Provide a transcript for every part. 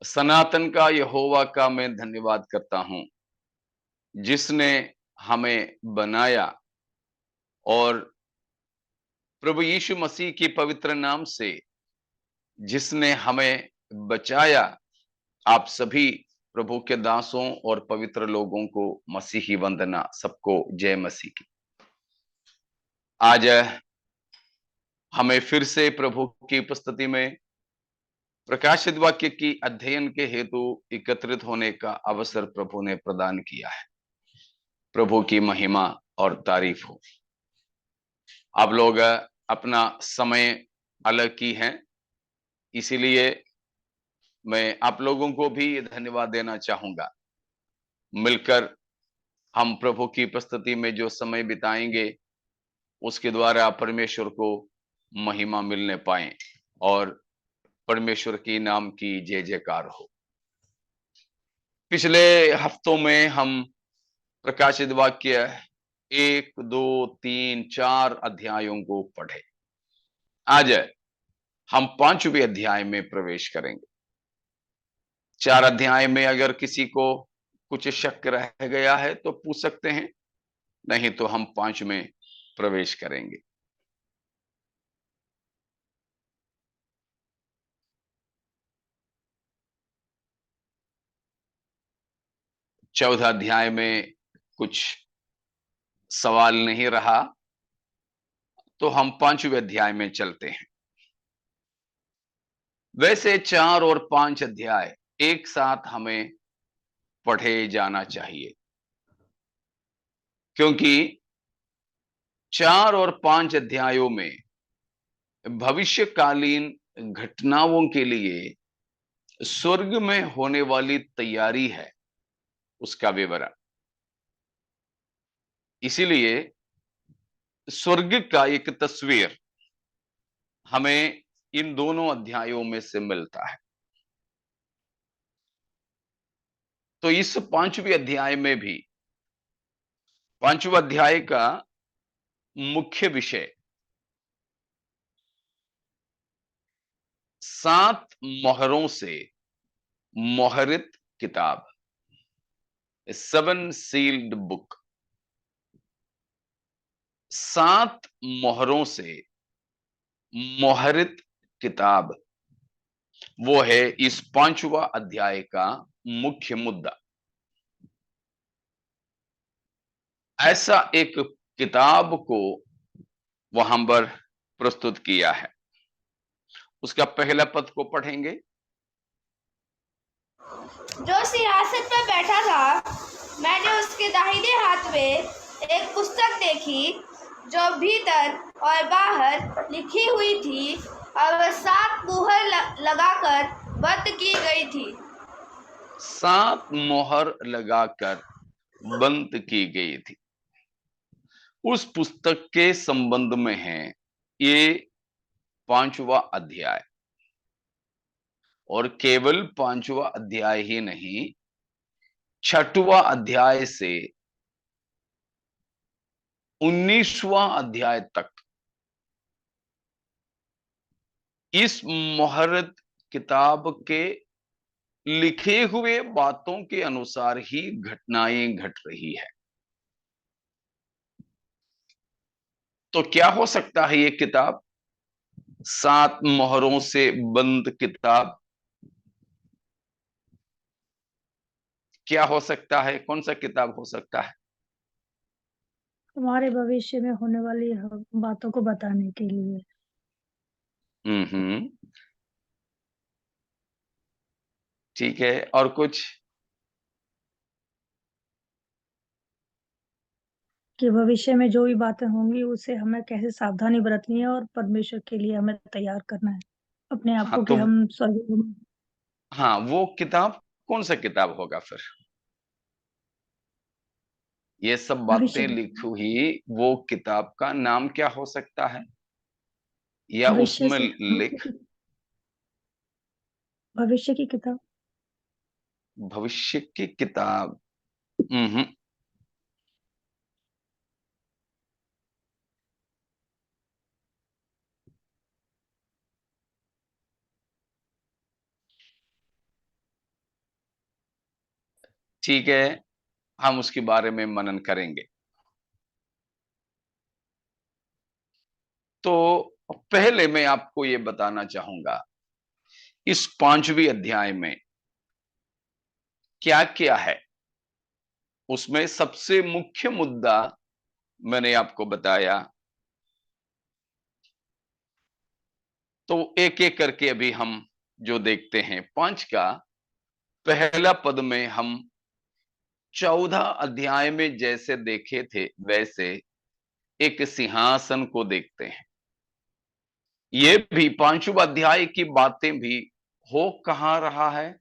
सनातन का यहोवा का मैं धन्यवाद करता हूं, जिसने हमें बनाया और प्रभु यीशु मसीह के पवित्र नाम से जिसने हमें बचाया। आप सभी प्रभु के दासों और पवित्र लोगों को मसीही वंदना। सबको जय मसीह की। आज हमें फिर से प्रभु की उपस्थिति में प्रकाशित वाक्य की अध्ययन के हेतु एकत्रित होने का अवसर प्रभु ने प्रदान किया है। प्रभु की महिमा और तारीफ हो। आप लोग अपना समय अलग की हैं, इसीलिए मैं आप लोगों को भी धन्यवाद देना चाहूंगा। मिलकर हम प्रभु की उपस्थिति में जो समय बिताएंगे उसके द्वारा परमेश्वर को महिमा मिलने पाए और परमेश्वर की नाम की जय जयकार हो। पिछले हफ्तों में हम प्रकाशित वाक्य 1, 2, 3, 4 अध्यायों को पढ़े। आज हम 5वें अध्याय में प्रवेश करेंगे। 4 अध्याय में अगर किसी को कुछ शक रह गया है तो पूछ सकते हैं, नहीं तो हम 5 में प्रवेश करेंगे। चौथा अध्याय में कुछ सवाल नहीं रहा तो हम 5वें अध्याय में चलते हैं। वैसे 4 और 5 अध्याय एक साथ हमें पढ़े जाना चाहिए, क्योंकि 4 और 5 अध्यायों में भविष्यकालीन घटनाओं के लिए स्वर्ग में होने वाली तैयारी है, उसका विवरण। इसीलिए स्वर्ग का एक तस्वीर हमें इन दोनों अध्यायों में से मिलता है। तो इस 5वें अध्याय में भी 5वां अध्याय का मुख्य विषय 7 मोहरों से मोहरित किताब, 7 सील्ड बुक। 7 मोहरों से मोहरित किताब, वो है इस 5वां अध्याय का मुख्य मुद्दा। ऐसा एक किताब को वहां पर प्रस्तुत किया है। उसका पहला पद को पढ़ेंगे। जो सिंहासन पर बैठा था, मैंने उसके दाहिने हाथ में एक पुस्तक देखी, जो भीतर और बाहर लिखी हुई थी और वह 7 मुहर लगाकर बंद की गई थी। 7 मोहर लगाकर बंद की गई थी। उस पुस्तक के संबंध में है ये 5वां अध्याय। और केवल 5वां अध्याय ही नहीं, 6वां अध्याय से 19वां अध्याय तक इस मुहर्रत किताब के लिखे हुए बातों के अनुसार ही घटनाएं घट रही है। तो क्या हो सकता है ये किताब? 7 मोहरों से बंद किताब क्या हो सकता है? कौन सा किताब हो सकता है? हमारे भविष्य में होने वाली बातों को बताने के लिए। हम्म, ठीक है। और कुछ? कि भविष्य में जो भी बातें होंगी उससे हमें कैसे सावधानी बरतनी है और परमेश्वर के लिए हमें तैयार करना है अपने आप हाँ, को, कि तो हम स्वर्ग। हाँ, वो किताब कौन सा किताब होगा फिर? ये सब भविष्य बातें की लिखी हुई वो किताब का नाम क्या हो सकता है? या भविष्य उसमें से लिख भविष्य की किताब। भविष्य की किताब? हम्म, ठीक है, हम उसके बारे में मनन करेंगे। तो पहले मैं आपको ये बताना चाहूंगा, इस 5वीं अध्याय में क्या क्या है। उसमें सबसे मुख्य मुद्दा मैंने आपको बताया, तो एक एक करके अभी हम जो देखते हैं। 5 का पहला पद में हम 14 अध्याय में जैसे देखे थे वैसे एक सिंहासन को देखते हैं। ये भी 5वां अध्याय की बातें भी हो कहां रहा है,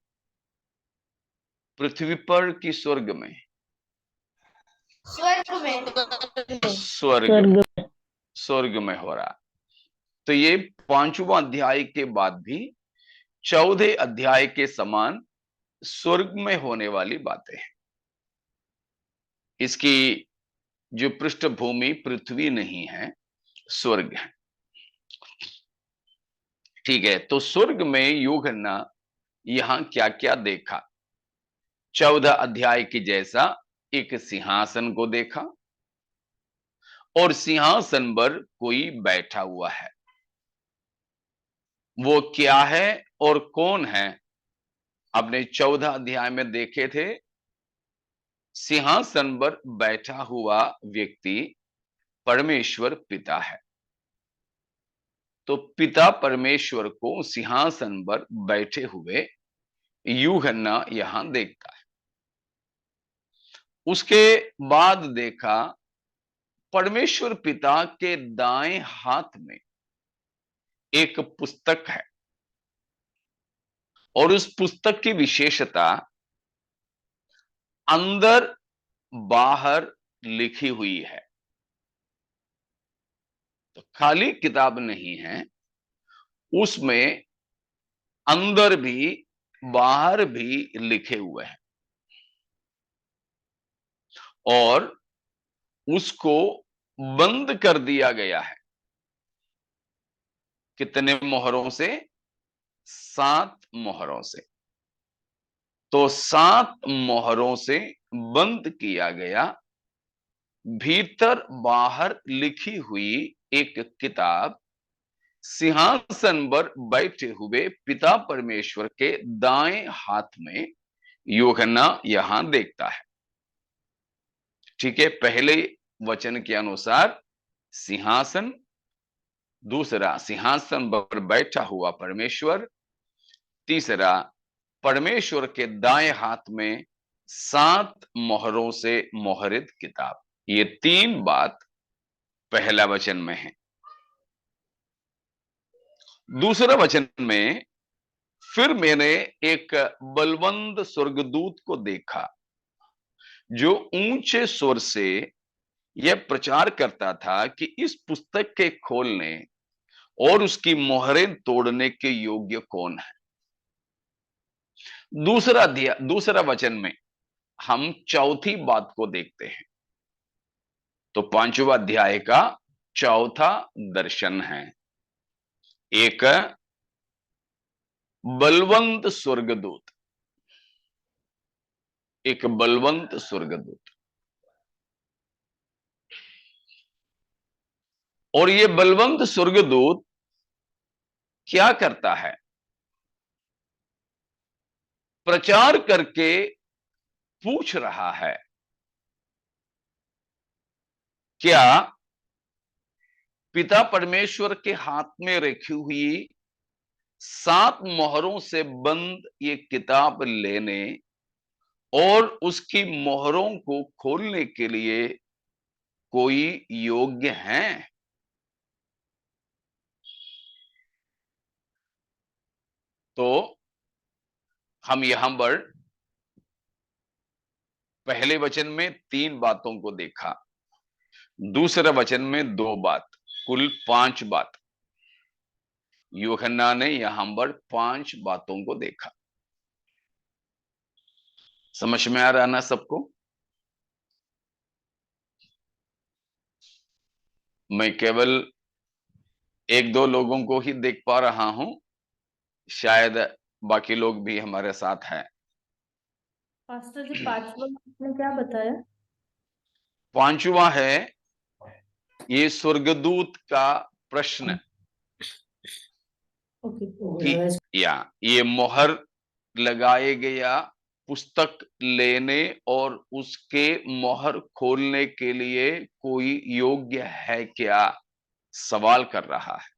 पृथ्वी पर कि स्वर्ग में? स्वर्ग में। स्वर्ग, स्वर्ग में हो रहा। तो ये 5वां अध्याय के बाद भी 14 अध्याय के समान स्वर्ग में होने वाली बातें हैं। इसकी जो पृष्ठभूमि पृथ्वी नहीं है, स्वर्ग है। ठीक है, तो स्वर्ग में यूहन्ना यहां क्या क्या देखा? 14 अध्याय की जैसा एक सिंहासन को देखा और सिंहासन पर कोई बैठा हुआ है। वो क्या है और कौन है? आपने 14 अध्याय में देखे थे, सिंहासन पर बैठा हुआ व्यक्ति परमेश्वर पिता है। तो पिता परमेश्वर को सिंहासन पर बैठे हुए यूहन्ना यहां देखता है। उसके बाद देखा, परमेश्वर पिता के दाएं हाथ में एक पुस्तक है और उस पुस्तक की विशेषता अंदर बाहर लिखी हुई है। तो खाली किताब नहीं है, उसमें अंदर भी बाहर भी लिखे हुए हैं और उसको बंद कर दिया गया है। कितने मोहरों से? 7 मोहरों से। तो 7 मोहरों से बंद किया गया। भीतर बाहर लिखी हुई एक किताब सिंहासन पर बैठे हुए पिता परमेश्वर के दाएं हाथ में यूहन्ना यहां देखता है। ठीक है, पहले वचन के अनुसार सिंहासन, दूसरा सिंहासन पर बैठा हुआ परमेश्वर, तीसरा परमेश्वर के दाएं हाथ में 7 मोहरों से मोहरित किताब। ये 3 बात पहला वचन में है। दूसरा वचन में, फिर मैंने एक बलवंत स्वर्गदूत को देखा जो ऊंचे स्वर से यह प्रचार करता था कि इस पुस्तक के खोलने और उसकी मोहरें तोड़ने के योग्य कौन है। दूसरा वचन में हम चौथी बात को देखते हैं। तो 5वां अध्याय का चौथा दर्शन है, एक बलवंत स्वर्गदूत, एक बलवंत स्वर्गदूत। और ये बलवंत स्वर्गदूत क्या करता है? प्रचार करके पूछ रहा है, क्या पिता परमेश्वर के हाथ में रखी हुई 7 मोहरों से बंद ये किताब लेने और उसकी मोहरों को खोलने के लिए कोई योग्य है? तो हम यहां पर पहले वचन में 3 बातों को देखा, दूसरे वचन में 2 बात, कुल 5 बात। यूहन्ना ने यहां पर 5 बातों को देखा। समझ में आ रहा ना सबको? मैं केवल 1-2 लोगों को ही देख पा रहा हूं, शायद बाकी लोग भी हमारे साथ हैं। पास्टर जी, पांचवा आपने क्या बताया? पांचवा है ये स्वर्गदूत का प्रश्न ओके। कि या ये मोहर लगाए गया पुस्तक लेने और उसके मोहर खोलने के लिए कोई योग्य है क्या, सवाल कर रहा है।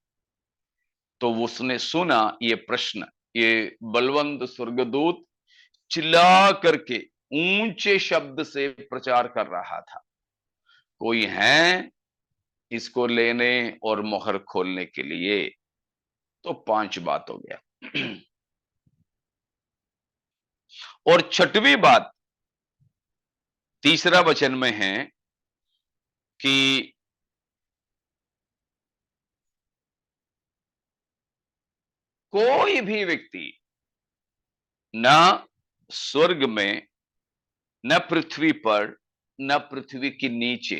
तो उसने सुना ये प्रश्न, ये बलवंत स्वर्गदूत चिल्ला करके ऊंचे शब्द से प्रचार कर रहा था, कोई है इसको लेने और मोहर खोलने के लिए। तो 5 बात हो गया। और छठवीं बात तीसरा वचन में है कि कोई भी व्यक्ति न स्वर्ग में, न पृथ्वी पर, न पृथ्वी के नीचे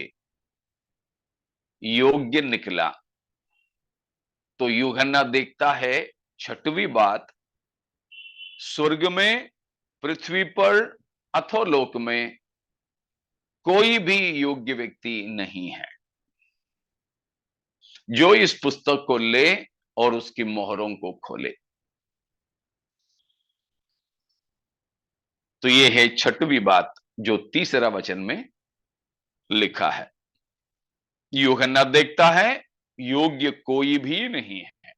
योग्य निकला। तो यूहन्ना देखता है, छठवीं बात, स्वर्ग में, पृथ्वी पर अथवा लोक में कोई भी योग्य व्यक्ति नहीं है जो इस पुस्तक को ले और उसकी मोहरों को खोले। तो ये है छठवीं बात जो तीसरा वचन में लिखा है। यूहन्ना देखता है योग्य कोई भी नहीं है,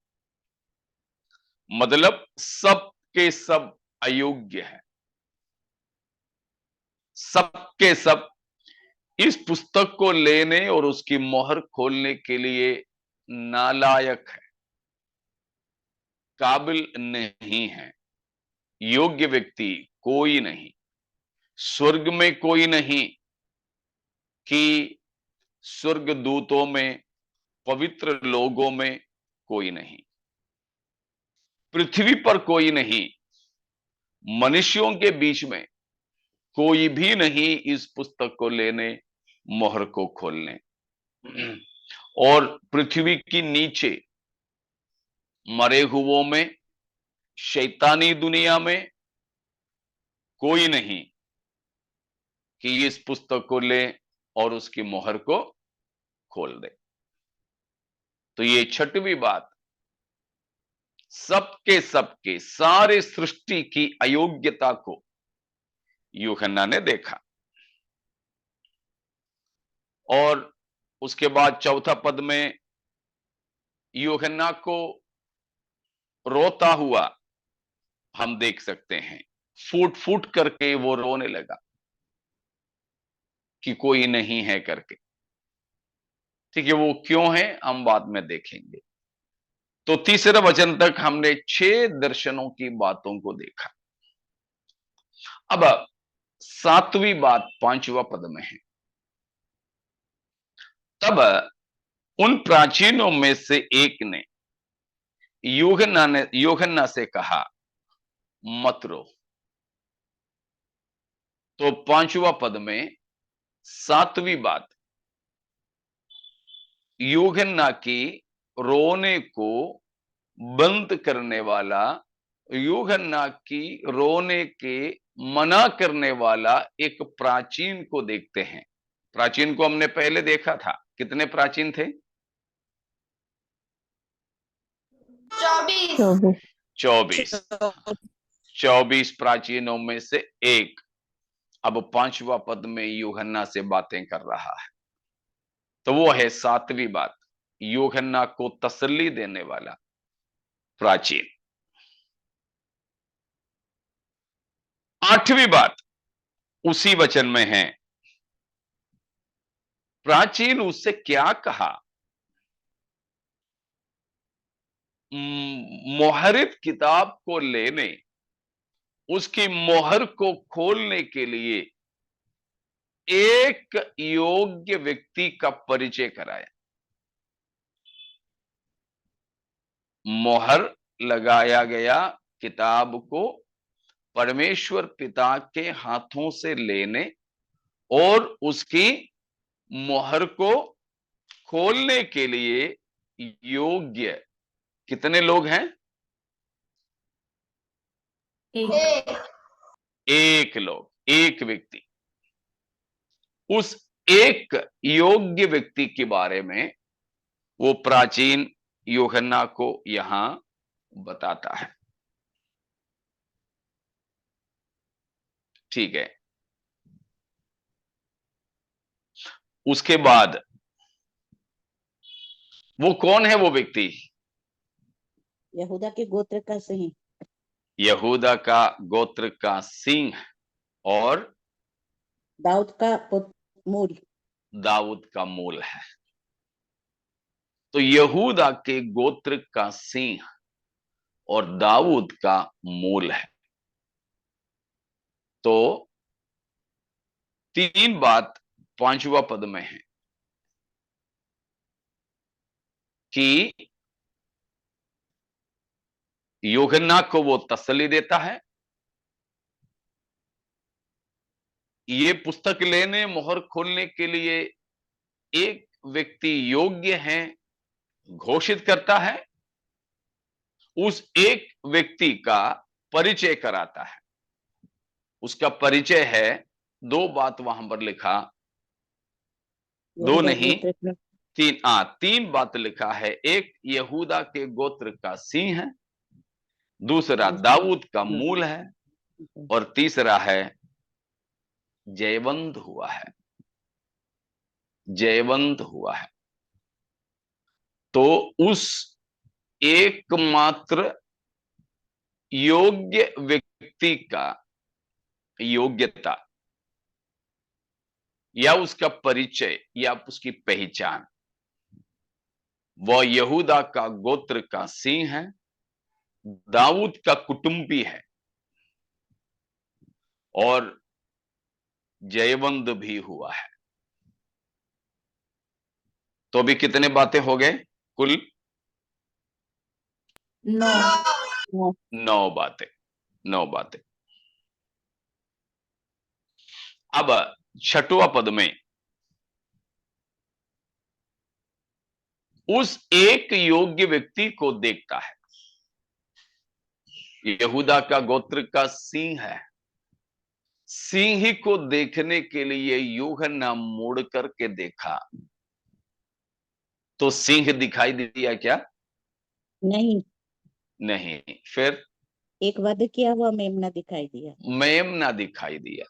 मतलब सब के सब अयोग्य है, सबके सब इस पुस्तक को लेने और उसकी मोहर खोलने के लिए नालायक है, काबिल नहीं है। योग्य व्यक्ति कोई नहीं, स्वर्ग में कोई नहीं, कि स्वर्ग दूतों में, पवित्र लोगों में कोई नहीं, पृथ्वी पर कोई नहीं, मनुष्यों के बीच में कोई भी नहीं इस पुस्तक को लेने, मोहर को खोलने। और पृथ्वी की नीचे मरे हुओं में, शैतानी दुनिया में कोई नहीं कि इस पुस्तक को ले और उसकी मोहर को खोल दे। तो ये छठवीं बात, सबके सारे सृष्टि की अयोग्यता को यूहन्ना ने देखा। और उसके बाद चौथा पद में यूहन्ना को रोता हुआ हम देख सकते हैं, फूट फूट करके वो रोने लगा कि कोई नहीं है करके। ठीक है, वो क्यों है हम बाद में देखेंगे। तो तीसरे वचन तक हमने 6 दर्शनों की बातों को देखा। अब 7वीं बात 5वां पद में है। तब उन प्राचीनों में से एक ने यूहन्ना से कहा, मत रो। तो 5वां पद में 7वीं बात, यूहन्ना की रोने को बंद करने वाला, यूहन्ना की रोने के मना करने वाला एक प्राचीन को देखते हैं। प्राचीन को हमने पहले देखा था, कितने प्राचीन थे? 24 24 प्राचीनों में से एक अब 5वां पद में यूहन्ना से बातें कर रहा है। तो वो है 7वीं बात, यूहन्ना को तसल्ली देने वाला प्राचीन। 8वीं बात उसी वचन में है, प्राचीन उससे क्या कहा? मोहरित किताब को लेने, उसकी मोहर को खोलने के लिए एक योग्य व्यक्ति का परिचय कराया। मोहर लगाया गया किताब को परमेश्वर पिता के हाथों से लेने और उसकी मोहर को खोलने के लिए योग्य कितने लोग हैं? एक। एक लोग, एक व्यक्ति, उस एक योग्य व्यक्ति के बारे में वो प्राचीन यूहन्ना को यहां बताता है। ठीक है, उसके बाद वो कौन है वो व्यक्ति? यहूदा के गोत्र का सिंह, यहूदा का गोत्र का सिंह और दाऊद का मूल। दाऊद का मूल है। तो यहूदा के गोत्र का सिंह और दाऊद का मूल है। तो तीन बात 5वां पद में है कि यूहन्ना को वो तसल्ली देता है, ये पुस्तक लेने मोहर खोलने के लिए एक व्यक्ति योग्य है घोषित करता है, उस एक व्यक्ति का परिचय कराता है। उसका परिचय है, दो बात वहां पर लिखा, दो नहीं तीन, तीन बात लिखा है। एक यहूदा के गोत्र का सिंह है, दूसरा दाऊद का मूल है, और तीसरा है जयवंत हुआ है। जयवंत हुआ है। तो उस एकमात्र योग्य व्यक्ति का योग्यता या उसका परिचय या उसकी पहचान, वह यहूदा का गोत्र का सिंह है, दाऊद का कुटुंबी है और जयवंत भी हुआ है। तो अभी कितने बातें हो गए? कुल 9 बातें। 9 बातें। अब 6वां पद में उस एक योग्य व्यक्ति को देखता है। यहूदा का गोत्र का सिंह है। सिंह को देखने के लिए यूहन्ना मुड़ करके देखा तो सिंह दिखाई दिया क्या? नहीं, नहीं। फिर एक वध किया हुआ मेमना दिखाई दिया। मेमना दिखाई दिया।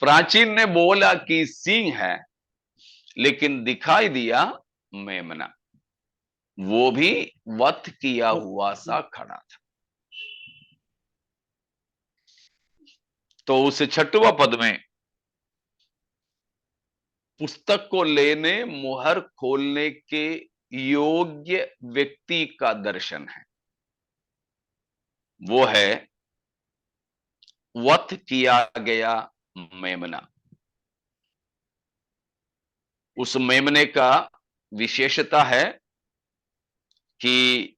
प्राचीन ने बोला कि सिंह है, लेकिन दिखाई दिया मेमना, वो भी वध किया हुआ सा खड़ा था। तो उस 6वां पद में पुस्तक को लेने मुहर खोलने के योग्य व्यक्ति का दर्शन है। वो है वध किया गया मेमना। उस मेमने का विशेषता है कि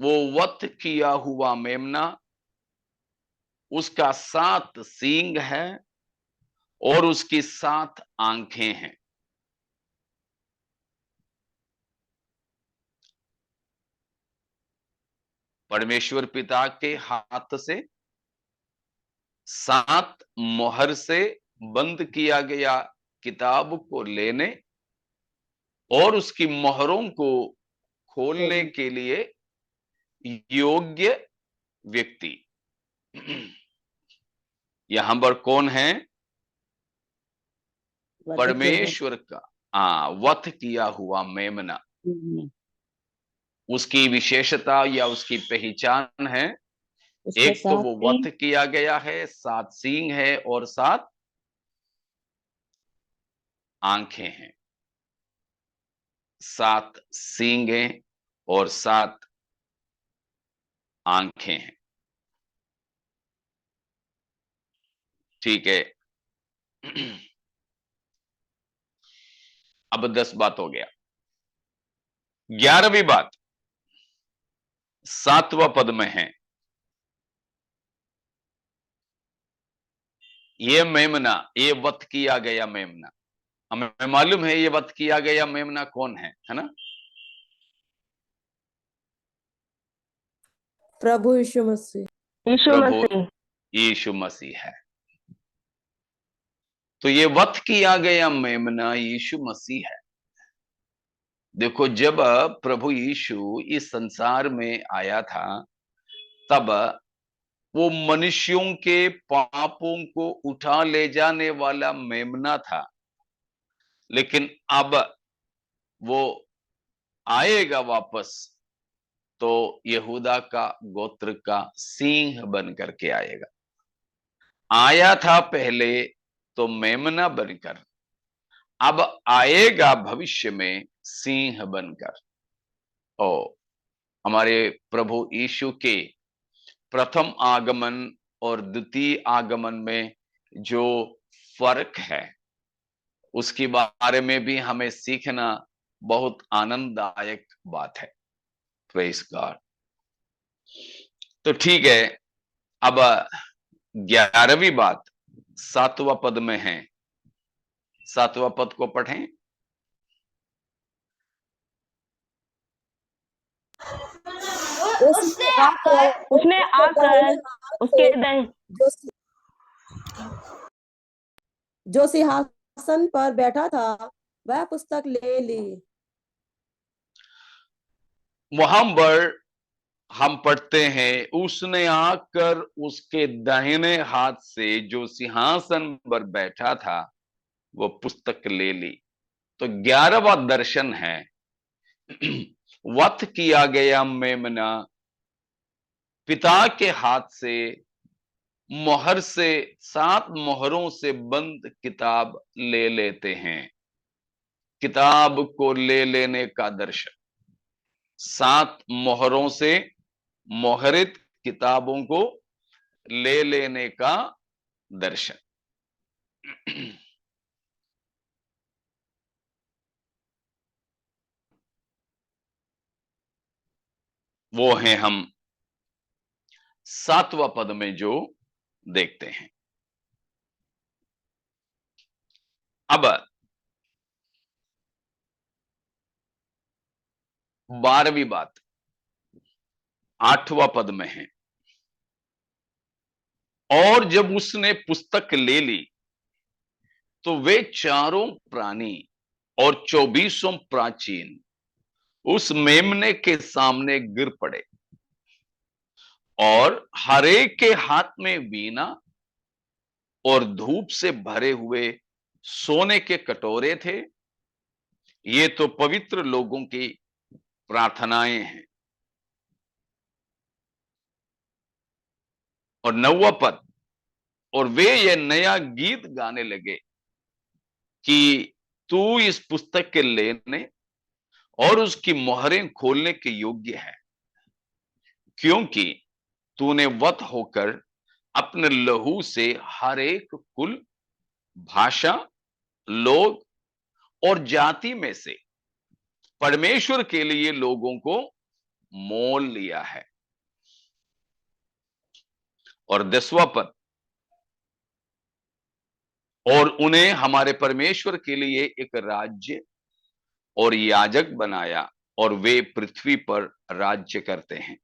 वो वध किया हुआ मेमना, उसका 7 सींग है और उसकी 7 आंखें हैं। परमेश्वर पिता के हाथ से 7 मोहर से बंद किया गया किताब को लेने और उसकी मोहरों को खोलने के लिए योग्य व्यक्ति। यहां पर कौन है? परमेश्वर का वध किया हुआ मेमना। उसकी विशेषता या उसकी पहचान है, एक तो वो वध किया गया है, 7 सींग है और 7 आंखें हैं। 7 सींगे और 7 आंखें हैं। ठीक है। अब 10 बात हो गया। 11वीं बात 7वां पद में है। ये मेमना, ये वध किया गया मेमना, हमें मालूम है ये वध किया गया मेमना कौन है ना? प्रभु यीशु मसीह। प्रभु यीशु मसीह है। तो ये वध किया गया मेमना यीशु मसीह है। देखो, जब प्रभु यीशु इस संसार में आया था, तब वो मनुष्यों के पापों को उठा ले जाने वाला मेमना था, लेकिन अब वो आएगा वापस तो यहूदा का गोत्र का सिंह बन करके आएगा। आया था पहले तो मेमना बनकर, अब आएगा भविष्य में सिंह बनकर। ओ, हमारे प्रभु यीशु के प्रथम आगमन और द्वितीय आगमन में जो फर्क है, उसके बारे में भी हमें सीखना बहुत आनंददायक बात है। Praise God. तो ठीक है, अब 11वीं बात 7वां पद में है। 7वां पद को पढ़ें। उसने आकर उसके जो सिंहासन पर बैठा था वह पुस्तक ले ली। वहां पर हम पढ़ते हैं, उसने आकर उसके दाहिने हाथ से जो सिंहासन पर बैठा था वो पुस्तक ले ली। तो 11वां दर्शन है, वध किया गया मेमना पिता के हाथ से मोहर से 7 मोहरों से बंद किताब ले लेते हैं। किताब को ले लेने का दर्शन, 7 मोहरों से मोहरित किताबों को ले लेने का दर्शन। वो है हम 7वां पद में जो देखते हैं। अब 12वीं बात 8वां पद में है। और जब उसने पुस्तक ले ली तो वे चारों प्राणी और 24 प्राचीन उस मेमने के सामने गिर पड़े, और हर एक के हाथ में वीणा और धूप से भरे हुए सोने के कटोरे थे। ये तो पवित्र लोगों की प्रार्थनाएं हैं। और 9वां पद, और वे ये नया गीत गाने लगे कि तू इस पुस्तक के लेने और उसकी मोहरें खोलने के योग्य है, क्योंकि तूने वध होकर अपने लहू से हर एक कुल, भाषा, लोग और जाति में से परमेश्वर के लिए लोगों को मोल लिया है। और 10वां पद, और उन्हें हमारे परमेश्वर के लिए एक राज्य और याजक बनाया, और वे पृथ्वी पर राज्य करते हैं।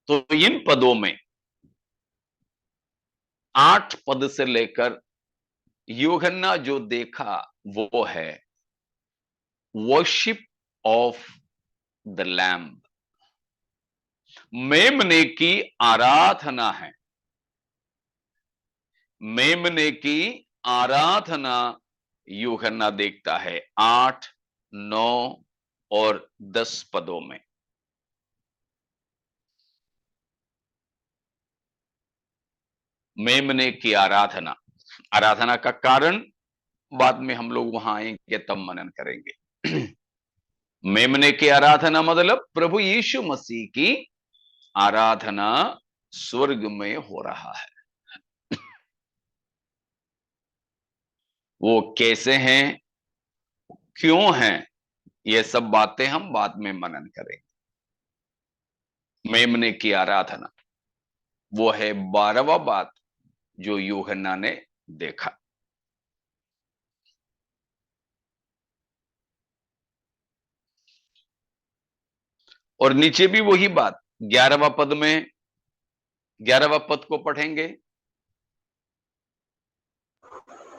तो इन पदों में 8 पद से लेकर यूहन्ना जो देखा वो है वर्शिप ऑफ द लैम्ब, मेमने की आराधना है। मेमने की आराधना यूहन्ना देखता है 8, 9 और 10 पदों में। मेमने की आराधना, आराधना का कारण बाद में हम लोग वहां आएंगे तब मनन करेंगे। मेमने की आराधना मतलब प्रभु यीशु मसीह की आराधना स्वर्ग में हो रहा है। वो कैसे हैं, क्यों हैं, ये सब बातें हम बाद में मनन करेंगे। मेमने की आराधना वो है 12वां बात जो यूहन्ना ने देखा। और नीचे भी वही बात 11वां पद में, 11वां पद को पढ़ेंगे।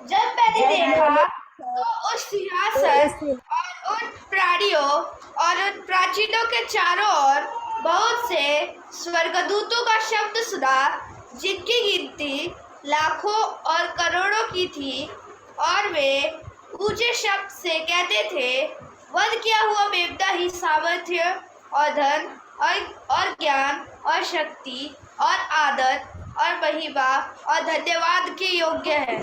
जब मैंने जब देखा मैंने तो उस तो सिंहासन उस और उन प्राणियों और उन प्राचीनों के चारों ओर बहुत से स्वर्गदूतों का शब्द सुना, जिनकी गिनती लाखों और करोड़ों की थी, और वे ऊंचे शब्द से कहते थे, वध किया हुआ बेवड़ा ही सामर्थ्य और धन और ज्ञान और शक्ति और आदर और महिमा और धन्यवाद के योग्य है।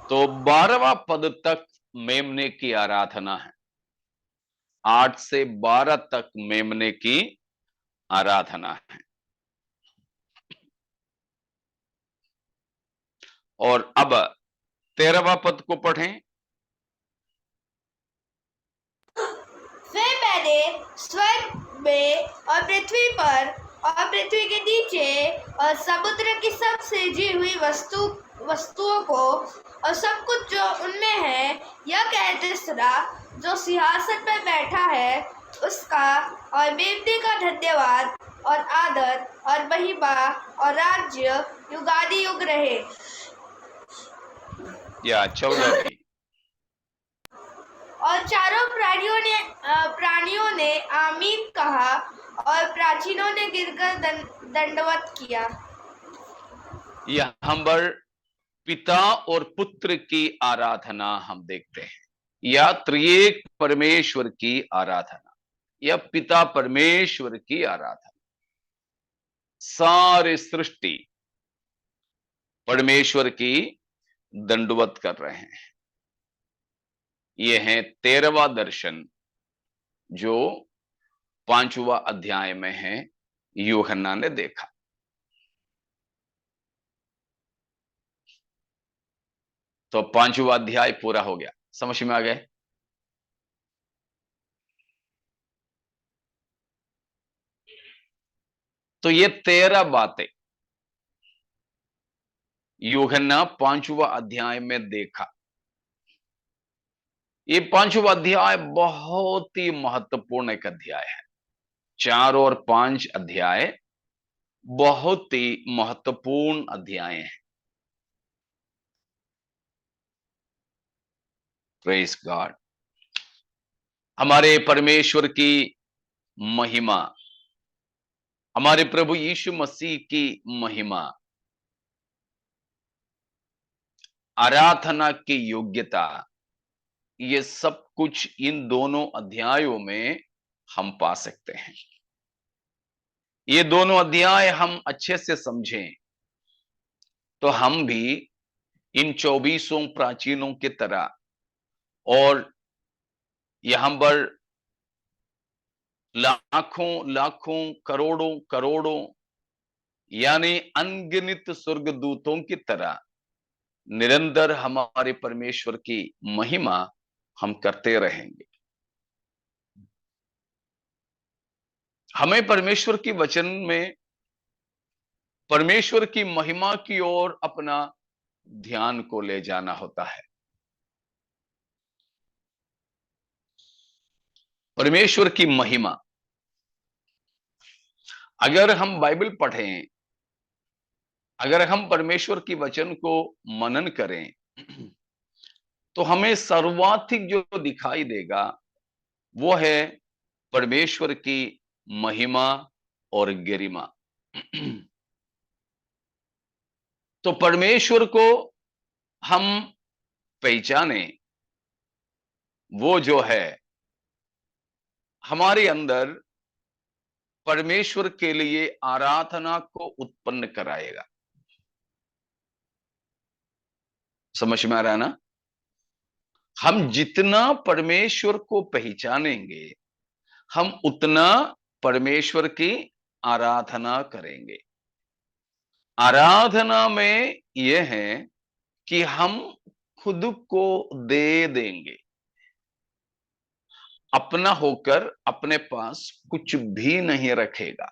तो 12वां पद तक मेमने की आराधना है, 8 से 12 तक मेमने की आराधना है। और अब 13वां पद को पढ़ें। फिर मैंने स्वर्ग में और पृथ्वी पर और पृथ्वी के नीचे और समुद्र की सब सृजी हुई वस्तुओं को और सब कुछ जो उनमें है यह कहते सुना, जो सिंहासन पर बैठा है उसका और मेमने का धन्यवाद और आदर और महिमा और राज्य युगादियुग रहे। या 14वीं। और चारों प्राणियों ने आमीन कहा और प्राचीनों ने गिरकर दंडवत किया। यहां पर पिता और पुत्र की आराधना हम देखते हैं, या त्रिएक परमेश्वर की आराधना, या पिता परमेश्वर की आराधना। सारे सृष्टि परमेश्वर की दंडवत कर रहे हैं। यह है 13वां दर्शन जो 5वां अध्याय में है, यूहन्ना ने देखा। तो 5वां अध्याय पूरा हो गया, समझ में आ गए? तो ये 13 बातें यूहन्ना 5वां अध्याय में देखा। ये 5वां अध्याय बहुत ही महत्वपूर्ण एक अध्याय है। 4 और 5 अध्याय बहुत ही महत्वपूर्ण अध्याय हैं। Praise God. हमारे परमेश्वर की महिमा, हमारे प्रभु यीशु मसीह की महिमा, आराधना की योग्यता, ये सब कुछ इन दोनों अध्यायों में हम पा सकते हैं। ये दोनों अध्याय हम अच्छे से समझें तो हम भी इन 24 प्राचीनों की तरह, और यहां पर लाखों लाखों करोड़ों करोड़ों यानी अनगिनत स्वर्गदूतों की तरह निरंतर हमारे परमेश्वर की महिमा हम करते रहेंगे। हमें परमेश्वर की वचन में परमेश्वर की महिमा की ओर अपना ध्यान को ले जाना होता है। परमेश्वर की महिमा, अगर हम बाइबल पढ़ें, अगर हम परमेश्वर की वचन को मनन करें, तो हमें सर्वाधिक जो दिखाई देगा वो है परमेश्वर की महिमा और गरिमा। तो परमेश्वर को हम पहचाने, वो जो है हमारे अंदर परमेश्वर के लिए आराधना को उत्पन्न कराएगा। समझ में आ रहा है ना? हम जितना परमेश्वर को पहचानेंगे, हम उतना परमेश्वर की आराधना करेंगे। आराधना में यह है कि हम खुद को दे देंगे, अपना होकर अपने पास कुछ भी नहीं रखेगा।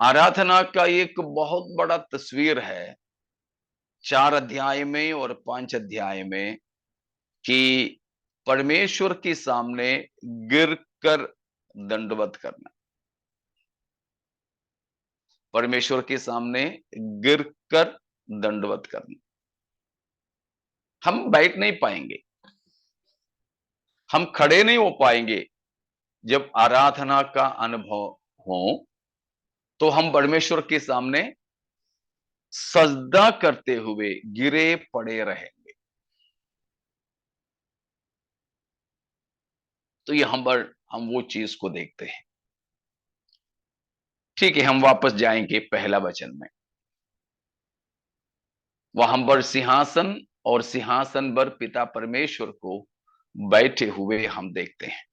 आराधना का एक बहुत बड़ा तस्वीर है 4 अध्याय में और 5 अध्याय में, कि परमेश्वर के सामने गिर कर दंडवत करना, परमेश्वर के सामने गिर कर दंडवत करना। हम बैठ नहीं पाएंगे, हम खड़े नहीं हो पाएंगे। जब आराधना का अनुभव हो तो हम परमेश्वर के सामने सजदा करते हुए गिरे पड़े रहेंगे। तो यहां पर हम वो चीज को देखते हैं। ठीक है, हम वापस जाएंगे पहला वचन में। वहां पर सिंहासन और सिंहासन पर पिता परमेश्वर को बैठे हुए हम देखते हैं।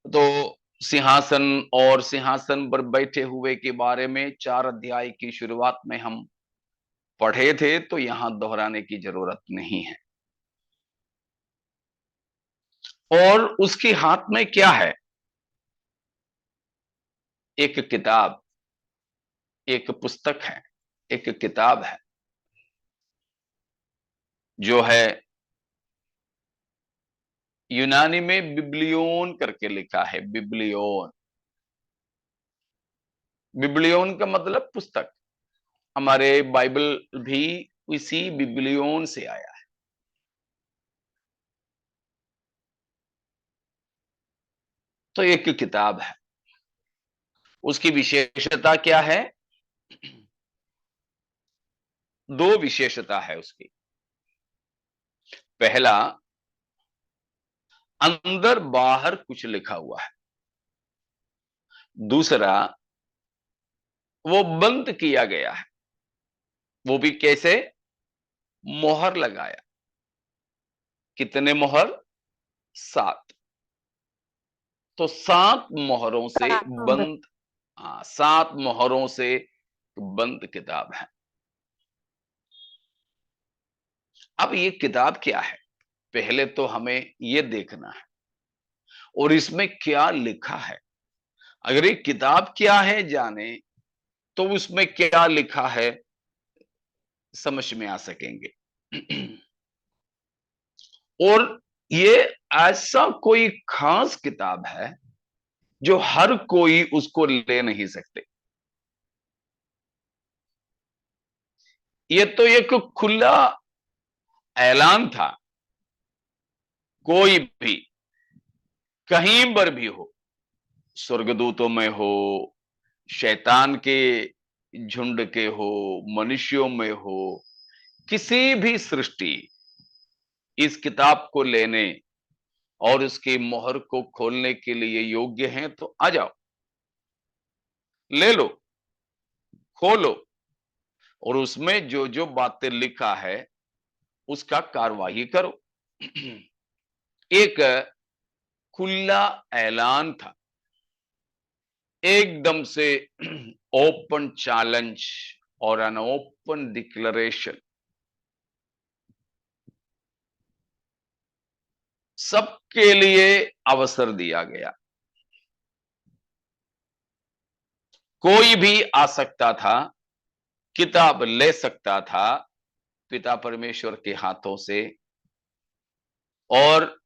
तो सिंहासन और सिंहासन पर बैठे हुए के बारे में 4 अध्याय की शुरुआत में हम पढ़े थे, तो यहां दोहराने की जरूरत नहीं है। और उसके हाथ में क्या है? एक किताब, एक पुस्तक है, एक किताब है, जो है यूनानी में बिब्लियोन करके लिखा है। बिब्लियोन, बिब्लियोन का मतलब पुस्तक। हमारे बाइबल भी इसी बिब्लियोन से आया है। तो एक किताब है, उसकी विशेषता क्या है? 2 विशेषता है उसकी। पहला, अंदर बाहर कुछ लिखा हुआ है। दूसरा, वो बंद किया गया है। वो भी कैसे? मोहर लगाया। कितने मोहर? 7। तो 7 मोहरों से बंद, 7 मोहरों से बंद किताब है। अब ये किताब क्या है? पहले तो हमें ये देखना है और इसमें क्या लिखा है। अगर ये किताब क्या है जाने, तो उसमें क्या लिखा है समझ में आ सकेंगे। और ये ऐसा कोई खास किताब है जो हर कोई उसको ले नहीं सकते। ये तो एक खुला ऐलान था। कोई भी कहीं पर भी हो, स्वर्गदूतों में हो, शैतान के झुंड के हो, मनुष्यों में हो, किसी भी सृष्टि इस किताब को लेने और उसकी मोहर को खोलने के लिए योग्य हैं। तो आ जाओ, ले लो, खोलो, और उसमें जो जो बातें लिखा है उसका कार्यवाही करो। एक खुला ऐलान था, एकदम से ओपन चैलेंज और एन ओपन डिक्लेरेशन। सबके लिए अवसर दिया गया। कोई भी आ सकता था, किताब ले सकता था पिता परमेश्वर के हाथों से, और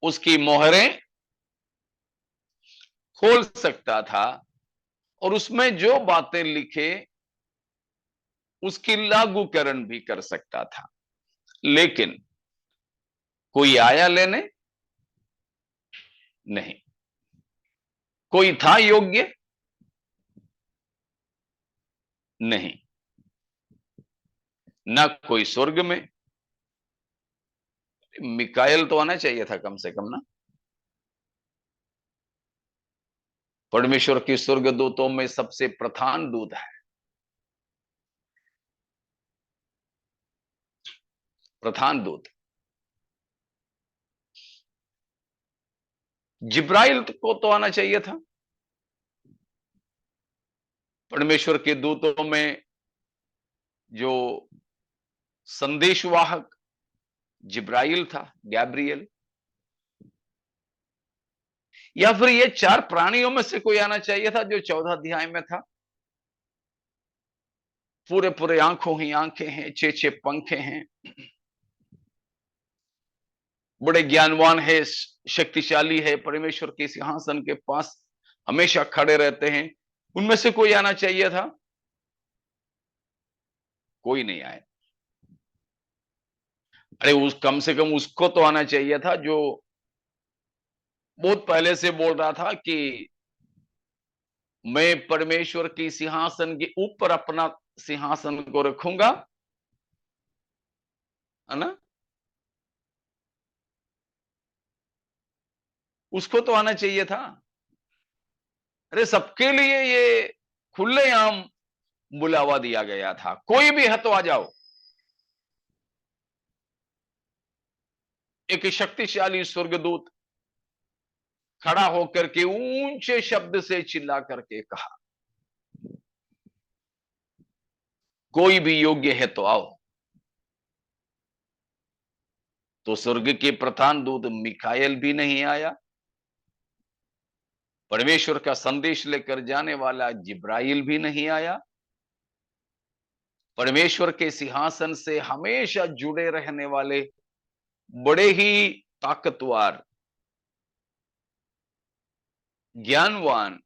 उसकी मोहरें खोल सकता था, और उसमें जो बातें लिखे उसकी लागूकरण भी कर सकता था। लेकिन कोई आया लेने? नहीं। कोई था योग्य? नहीं। ना कोई स्वर्ग में। मिकाएल तो आना चाहिए था कम से कम ना। परमेश्वर के स्वर्गदूतों में सबसे प्रधान दूत है, प्रधान दूत। जिब्राइल को तो आना चाहिए था। परमेश्वर के दूतों में जो संदेशवाहक जिब्राइल था, गैब्रियल। या फिर ये 4 प्राणियों में से कोई आना चाहिए था जो 14 अध्याय में था। पूरे पूरे आंखों ही आंखें हैं, 6 पंखे हैं, बड़े ज्ञानवान है, शक्तिशाली है, परमेश्वर के सिंहासन के पास हमेशा खड़े रहते हैं, उनमें से कोई आना चाहिए था, कोई नहीं आया। अरे कम से कम उसको तो आना चाहिए था जो बहुत पहले से बोल रहा था कि मैं परमेश्वर की सिंहासन के ऊपर अपना सिंहासन को रखूंगा, है ना। उसको तो आना चाहिए था। अरे सबके लिए ये खुलेआम बुलावा दिया गया था, कोई भी है तो आ जाओ। एक शक्तिशाली स्वर्गदूत खड़ा होकर के ऊंचे शब्द से चिल्ला करके कहा, कोई भी योग्य है तो आओ। तो स्वर्ग के प्रधान दूत मिखाएल भी नहीं आया, परमेश्वर का संदेश लेकर जाने वाला जिब्राइल भी नहीं आया, परमेश्वर के सिंहासन से हमेशा जुड़े रहने वाले बड़े ही ताकतवर ज्ञानवान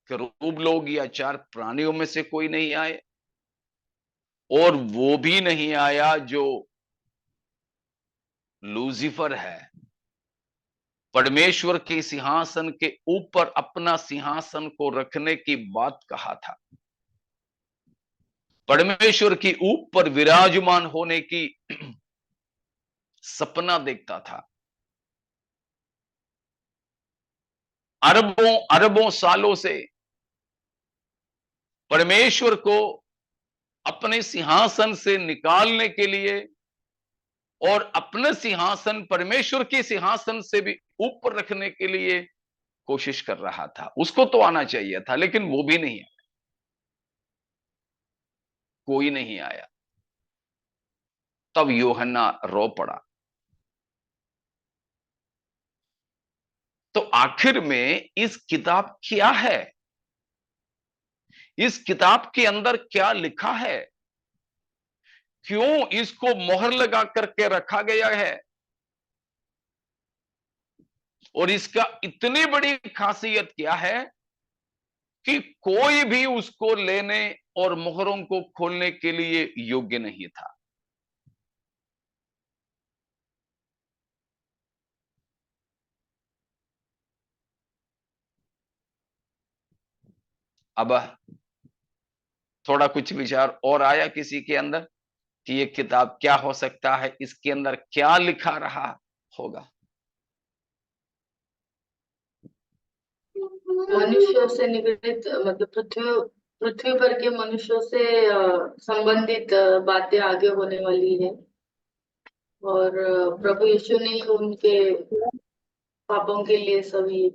करूब लोग या 4 प्राणियों में से कोई नहीं आए, और वो भी नहीं आया जो लूसीफर है, परमेश्वर के सिंहासन के ऊपर अपना सिंहासन को रखने की बात कहा था, परमेश्वर के ऊपर विराजमान होने की सपना देखता था। अरबों अरबों सालों से परमेश्वर को अपने सिंहासन से निकालने के लिए और अपने सिंहासन परमेश्वर के सिंहासन से भी ऊपर रखने के लिए कोशिश कर रहा था। उसको तो आना चाहिए था, लेकिन वो भी नहीं आया, कोई नहीं आया। तब यूहन्ना रो पड़ा। तो आखिर में इस किताब क्या है, इस किताब के अंदर क्या लिखा है, क्यों इसको मोहर लगा करके रखा गया है, और इसका इतनी बड़ी खासियत क्या है कि कोई भी उसको लेने और मोहरों को खोलने के लिए योग्य नहीं था। अब थोड़ा कुछ विचार और आया किसी के अंदर कि ये किताब क्या हो सकता है, इसके अंदर क्या लिखा रहा होगा। मनुष्यों से निगडित मतलब पृथ्वी पर के मनुष्यों से संबंधित बातें आगे होने वाली है, और प्रभु यीशु ने ही उनके पापों के लिए सभी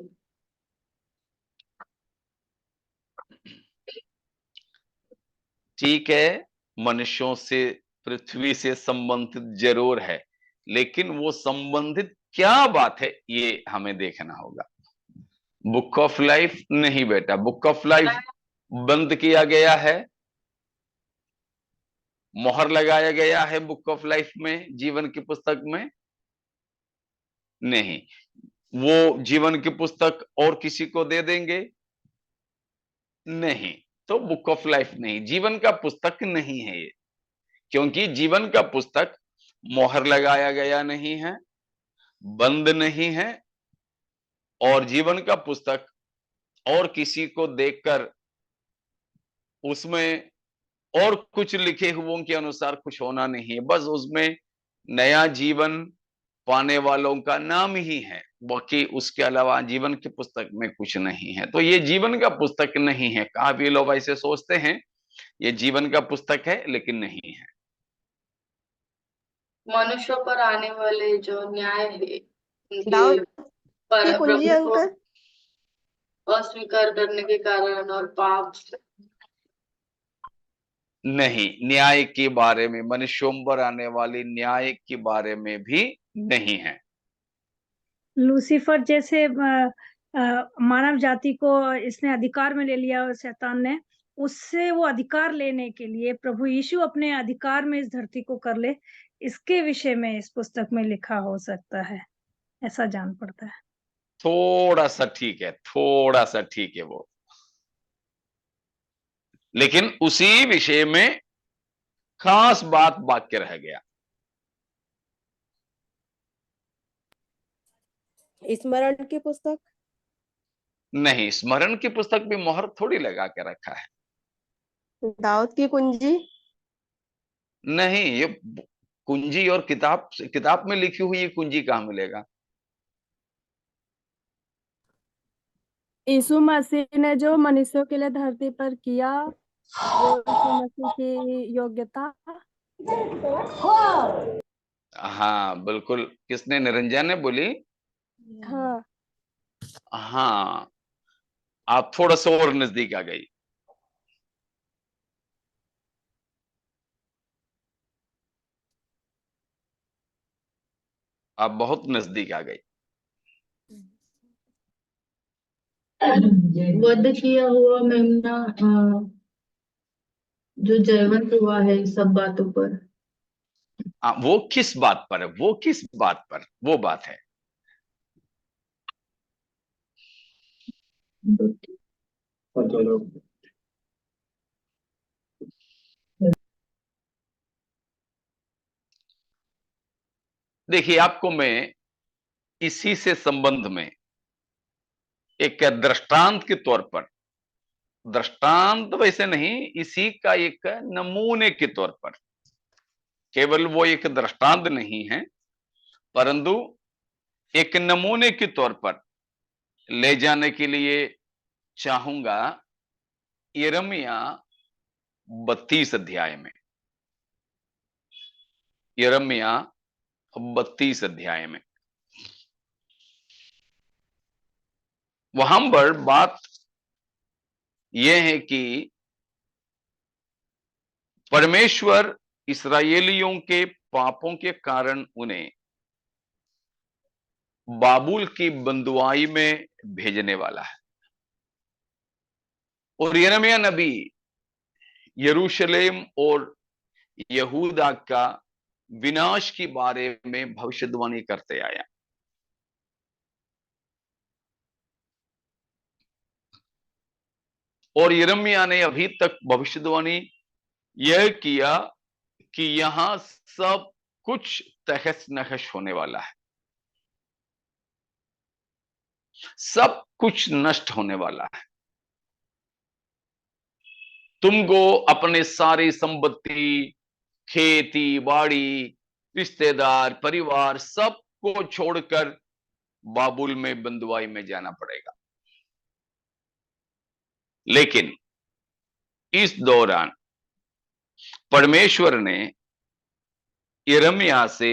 ठीक है, मनुष्यों से पृथ्वी से संबंधित जरूर है, लेकिन वो संबंधित क्या बात है ये हमें देखना होगा। बुक ऑफ लाइफ नहीं बेटा, बुक ऑफ लाइफ बंद किया गया है, मोहर लगाया गया है बुक ऑफ लाइफ में, जीवन की पुस्तक में नहीं। वो जीवन की पुस्तक और किसी को दे देंगे, नहीं। तो बुक ऑफ लाइफ नहीं, जीवन का पुस्तक नहीं है ये, क्योंकि जीवन का पुस्तक मोहर लगाया गया नहीं है, बंद नहीं है, और जीवन का पुस्तक और किसी को देखकर उसमें और कुछ लिखे हुओं के अनुसार कुछ होना नहीं है, बस उसमें नया जीवन पाने वालों का नाम ही है, बाकी उसके अलावा जीवन की पुस्तक में कुछ नहीं है। तो ये जीवन का पुस्तक नहीं है। काफी लोग ऐसे सोचते हैं ये जीवन का पुस्तक है, लेकिन नहीं है। मनुष्यों पर आने वाले जो न्याय है डाउन उनके पर की कुंजी प्रभु को अंकल। अस्वीकार करने के कारण और पाप नहीं, न्याय के बारे में, मनुष्यों पर आने वाली न्याय के बारे में भी नहीं है। लूसीफर जैसे मानव जाति को इसने अधिकार में ले लिया और शैतान ने, उससे वो अधिकार लेने के लिए प्रभु यीशु अपने अधिकार में इस धरती को कर ले इसके विषय में इस पुस्तक में लिखा हो सकता है, ऐसा जान पड़ता है। थोड़ा सा ठीक है, थोड़ा सा ठीक है वो, लेकिन उसी विषय में खास बात वाक्य रह गया। स्मरण की पुस्तक? नहीं, स्मरण की पुस्तक भी मोहर थोड़ी लगा के रखा है। दाऊद की कुंजी? नहीं, ये कुंजी और किताब में लिखी हुई ये कुंजी कहां मिलेगा? यीशु मसीह ने जो मनुष्यों के लिए धरती पर किया, वो यीशु मसीह की योग्यता। हाँ बिल्कुल, किसने? निरंजन ने बोली। हाँ, हाँ, आप थोड़ा सा और नजदीक आ गई। आप बहुत नजदीक आ गई। वध किया हुआ मेमना जो जयवंत हुआ है इस सब बातों पर। वो किस बात पर है? वो किस बात पर? वो बात है। देखिए, आपको मैं इसी से संबंध में एक दृष्टांत के तौर पर, दृष्टांत वैसे नहीं, इसी का एक नमूने के तौर पर, केवल वो एक दृष्टांत नहीं है परंतु एक नमूने के तौर पर ले जाने के लिए चाहूंगा यिर्मयाह 32 अध्याय में। यिर्मयाह 32 अध्याय में वहां पर बात यह है कि परमेश्वर इस्राएलियों के पापों के कारण उन्हें बाबुल की बंदुआई में भेजने वाला है। और यिर्मयाह नबी यरूशलेम और यहूदा का विनाश के बारे में भविष्यवाणी करते आया। और यिर्मयाह ने अभी तक भविष्यवाणी यह किया कि यहां सब कुछ तहस नहस होने वाला है, सब कुछ नष्ट होने वाला है। तुमको अपने सारी संपत्ति, खेती बाड़ी, रिश्तेदार, परिवार सब को छोड़कर बाबुल में बंदुआई में जाना पड़ेगा। लेकिन इस दौरान परमेश्वर ने यिर्मयाह से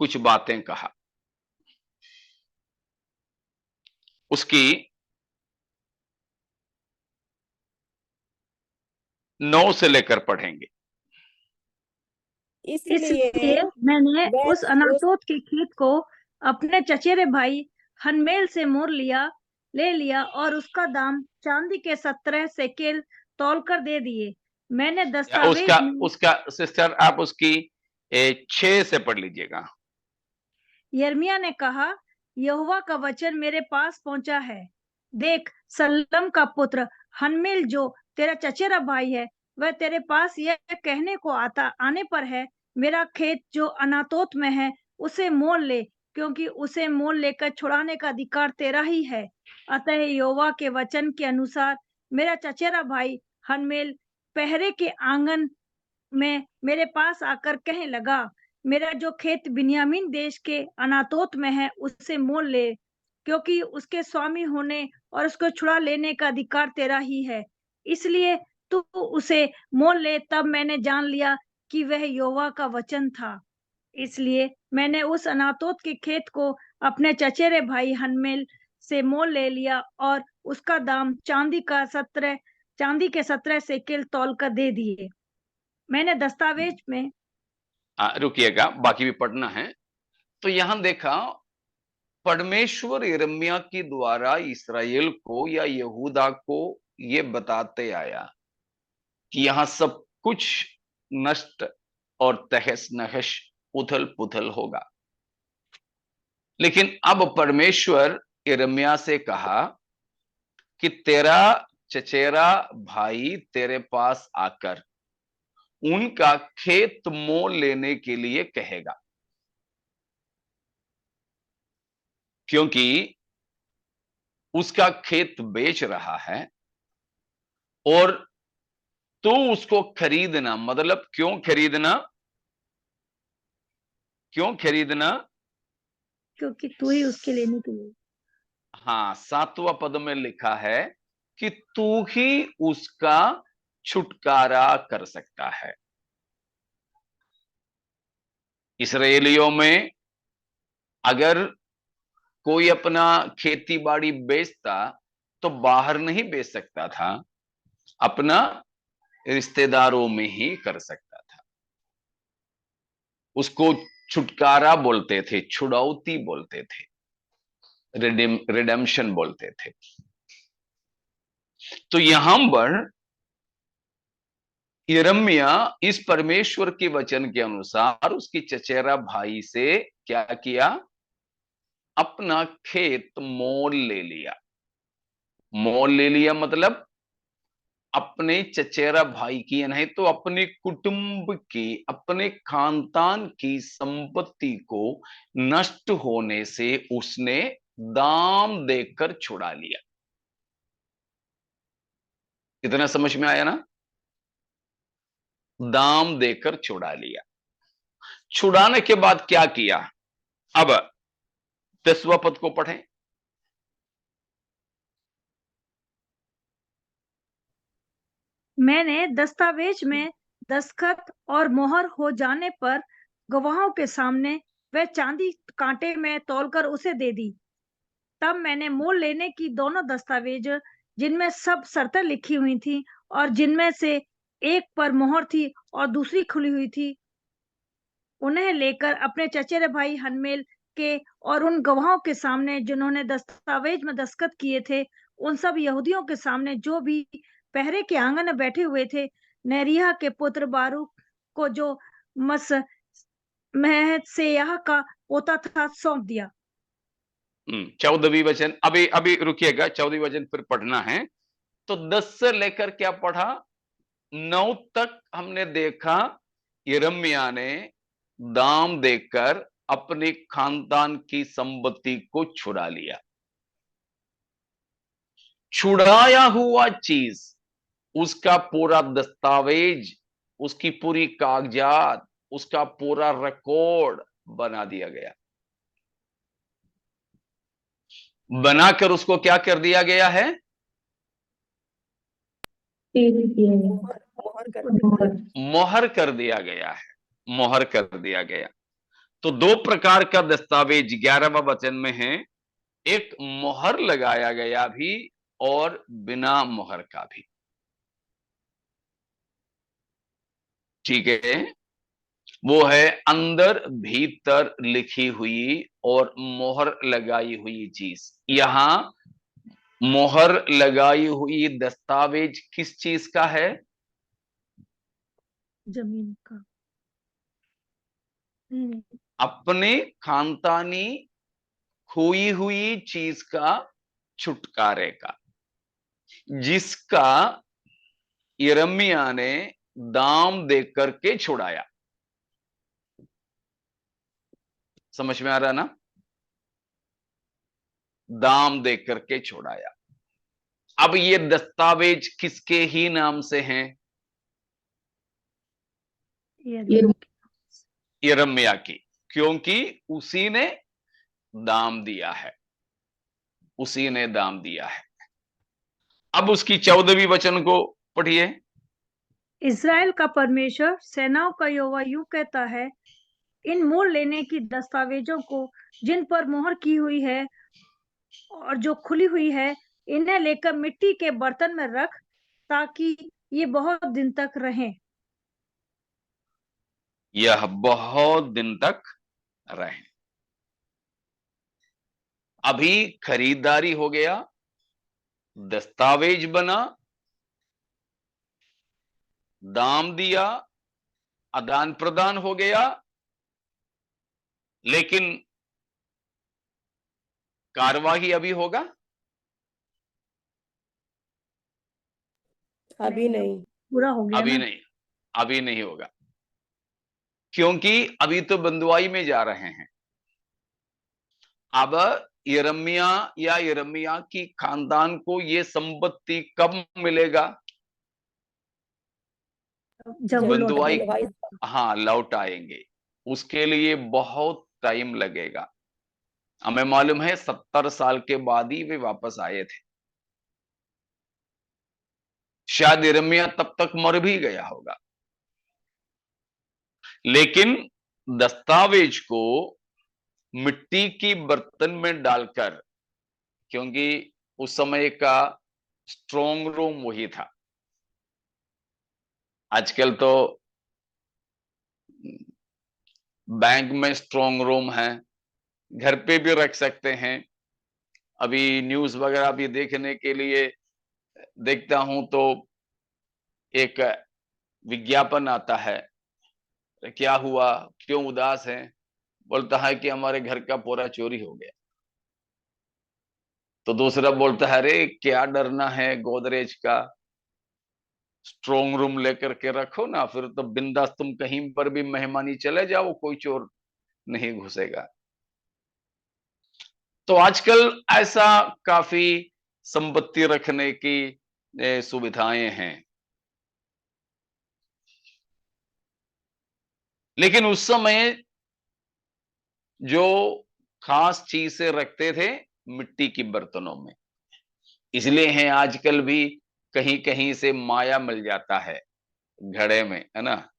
कुछ बातें कहा। उसकी 9 से लेकर पढ़ेंगे। इसलिए मैंने वह उस अनातोत के खेत को अपने चचेरे भाई हनमेल से ले लिया और उसका दाम चांदी के 17 शेकेल तौलकर दे दिए। मैंने दस्तावेज में उसका सिस्टर आप उसकी 6 से पढ़ लीजिएगा। यिर्मयाह ने कहा, यहोवा का वचन मेरे पास पहुंचा है। देख, सल्लम का पुत्र हनमेल जो तेरा चचेरा भाई है, वह तेरे पास यह कहने को आने पर है, मेरा खेत जो अनातोत में है उसे मोल ले, क्योंकि उसे मोल लेकर छुड़ाने का अधिकार तेरा ही है। अतः यहोवा के वचन के अनुसार मेरा चचेरा भाई हनमेल पहरे के आंगन में मेरे पास आकर कहने लगा, मेरा जो खेत बिन्यामीन देश के अनातोत में है उसे मोल ले, क्योंकि उसके स्वामी होने और उसको छुड़ा लेने का अधिकार तेरा ही है। इसलिए तू उसे मोल ले। तब मैंने जान लिया कि वह यहोवा का वचन था। इसलिए मैंने उस अनातोत के खेत को अपने चचेरे भाई हनमेल से मोल ले लिया और उसका दाम चांदी के 17 शेकेल तौल कर दे दिए। मैंने दस्तावेज में रुकिएगा, बाकी भी पढ़ना है। तो यहां देखा, परमेश्वर यिर्मयाह के द्वारा इस्राएल को या यहूदा को यह बताते आया कि यहां सब कुछ नष्ट और तहस नहस उथल पुथल होगा। लेकिन अब परमेश्वर यिर्मयाह से कहा कि तेरा चचेरा भाई तेरे पास आकर उनका खेत मोल लेने के लिए कहेगा, क्योंकि उसका खेत बेच रहा है और तू उसको खरीदना। मतलब क्यों खरीदना? क्यों खरीदना? क्योंकि तू ही उसके लेने के लिए। हाँ, 7वां पद में लिखा है कि तू ही उसका छुटकारा कर सकता है। इस्राएलियों में अगर कोई अपना खेती बाड़ी बेचता तो बाहर नहीं बेच सकता था, अपना रिश्तेदारों में ही कर सकता था। उसको छुटकारा बोलते थे, छुड़ौती बोलते थे, रिडेम्पशन बोलते थे। तो यहां पर यिर्मयाह इस परमेश्वर के वचन के अनुसार उसकी चचेरा भाई से क्या किया? अपना खेत मोल ले लिया। मोल ले लिया मतलब अपने चचेरा भाई की नहीं तो अपने कुटुंब की, अपने खानदान की संपत्ति को नष्ट होने से उसने दाम देकर छुड़ा लिया। इतना समझ में आया ना? दाम देकर छुड़ा लिया। छुड़ाने के बाद क्या किया? अब 10वां पद को पढ़ें। मैंने दस्तावेज में दस्तखत और मोहर हो जाने पर गवाहों के सामने वह चांदी कांटे में तौलकर उसे दे दी। तब मैंने मोल लेने की दोनों दस्तावेज जिनमें सब शर्तें लिखी हुई थी और जिनमें से एक पर मोहर थी और दूसरी खुली हुई थी, उन्हें लेकर अपने चचेरे भाई हनमेल के और उन गवाहों के सामने जिन्होंने दस्तावेज में दस्तखत किए थे, उन सब यहूदियों के सामने जो भी पहरे के आंगन में बैठे हुए थे, नेरिय्याह के पुत्र बारूक को जो महसेयाह का पोता था, सौंप दिया। 14वीं वचन, अभी अभी रुकिएगा, 14वीं वचन फिर पढ़ना है। तो 10 से लेकर क्या पढ़ा? 9 तक हमने देखा यिर्मयाह ने दाम देकर अपने खानदान की संपत्ति को छुड़ा लिया। छुड़ाया हुआ चीज, उसका पूरा दस्तावेज, उसकी पूरी कागजात, उसका पूरा रिकॉर्ड बना दिया गया। बनाकर उसको क्या कर दिया गया है? मोहर कर दिया गया है। मोहर कर दिया गया। तो 2 प्रकार का दस्तावेज 11वां वचन में है, एक मोहर लगाया गया भी और बिना मोहर का भी। ठीक है, वो है अंदर भीतर लिखी हुई और मोहर लगाई हुई चीज। यहां मोहर लगाई हुई दस्तावेज किस चीज का है? जमीन का। अपने खानदानी खोई हुई चीज का छुटकारे का, जिसका यिर्मयाह ने दाम देकर के छुड़ाया। समझ में आ रहा ना? दाम देकर के छुड़ाया। अब ये दस्तावेज किसके ही नाम से हैं? यिर्मयाह की, क्योंकि उसी ने दाम दिया है, उसी ने दाम दिया है। अब उसकी 14वीं वचन को पढ़िए। इज़राइल का परमेश्वर सेनाओं का यहोवा यूं कहता है, इन मोल लेने की दस्तावेजों को जिन पर मोहर की हुई है और जो खुली हुई है, इन्हें लेकर मिट्टी के बर्तन में रख, ताकि ये बहुत दिन तक रहें। यह बहुत दिन तक रहे। अभी खरीदारी हो गया, दस्तावेज बना, दाम दिया, आदान प्रदान हो गया, लेकिन कार्यवाही अभी होगा? अभी नहीं। पूरा हो गया अभी ना। नहीं, अभी नहीं होगा, क्योंकि अभी तो बंदुआई में जा रहे हैं। अब यिर्मयाह की खानदान को ये संपत्ति कब मिलेगा? जब वो लौट बंदुआई, भाई हाँ, लौट आएंगे, उसके लिए बहुत टाइम लगेगा। हमें मालूम है 70 साल के बाद ही वे वापस आए थे। शायद यिर्मयाह तब तक मर भी गया होगा, लेकिन दस्तावेज को मिट्टी की बर्तन में डालकर, क्योंकि उस समय का स्ट्रोंग रूम वही था। आजकल तो बैंक में स्ट्रोंग रूम है, घर पे भी रख सकते हैं। अभी न्यूज वगैरह भी देखने के लिए देखता हूं तो एक विज्ञापन आता है, क्या हुआ, क्यों उदास है? बोलता है कि हमारे घर का पूरा चोरी हो गया। तो दूसरा बोलता है, अरे क्या डरना है, गोदरेज का स्ट्रोंग रूम लेकर के रखो ना, फिर तो बिंदास तुम कहीं पर भी मेहमानी चले जाओ, कोई चोर नहीं घुसेगा। तो आजकल ऐसा काफी संपत्ति रखने की सुविधाएं हैं, लेकिन उस समय जो खास चीजें रखते थे मिट्टी की बर्तनों में, इसलिए हैं आजकल भी कहीं कहीं से माया मिल जाता है घड़े में, है ना,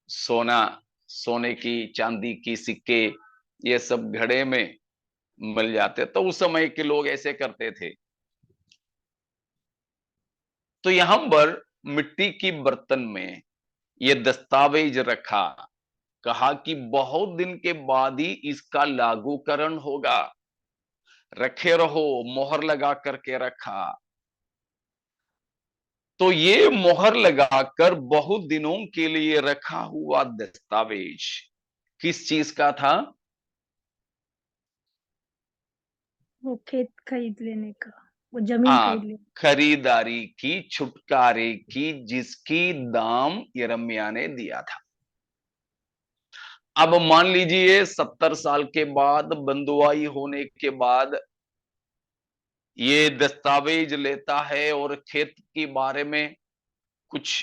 सोना, सोने की, चांदी की सिक्के, ये सब घड़े में मिल जाते। तो उस समय के लोग ऐसे करते थे। तो यहां पर मिट्टी की बर्तन में ये दस्तावेज रखा, कहा कि बहुत दिन के बाद ही इसका लागूकरण होगा, रखे रहो, मोहर लगा करके रखा। तो ये मोहर लगाकर बहुत दिनों के लिए रखा हुआ दस्तावेज किस चीज का था? वो खेत खरीद लेने का, वो जमीन हाँ, खरीद लेने। खरीदारी की, छुटकारे की, जिसकी दाम यिर्मयाह ने दिया था। अब मान लीजिए 70 साल के बाद, बंदुआई होने के बाद, ये दस्तावेज लेता है और खेत के बारे में कुछ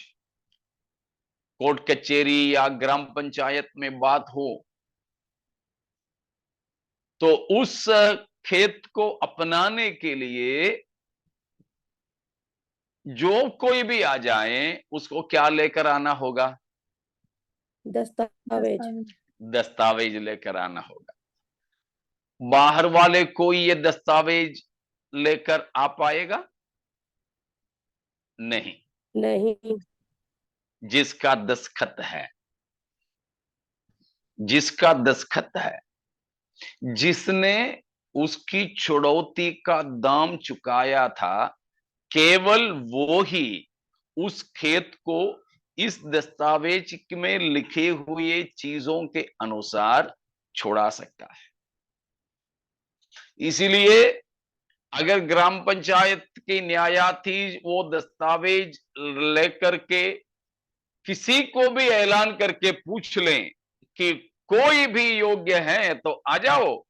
कोर्ट कचहरी या ग्राम पंचायत में बात हो, तो उस खेत को अपनाने के लिए जो कोई भी आ जाए, उसको क्या लेकर आना होगा? दस्तावेज। दस्तावेज लेकर आना होगा। बाहर वाले कोई ये दस्तावेज लेकर आ पाएगा? नहीं। नहीं। जिसका दस्तखत है, जिसका दस्तखत है, जिसने उसकी छुड़ौती का दाम चुकाया था, केवल वो ही उस खेत को इस दस्तावेज में लिखे हुए चीजों के अनुसार छोड़ा सकता है। इसीलिए अगर ग्राम पंचायत की न्यायाधीश वो दस्तावेज लेकर के किसी को भी ऐलान करके पूछ लें कि कोई भी योग्य है तो आ जाओ,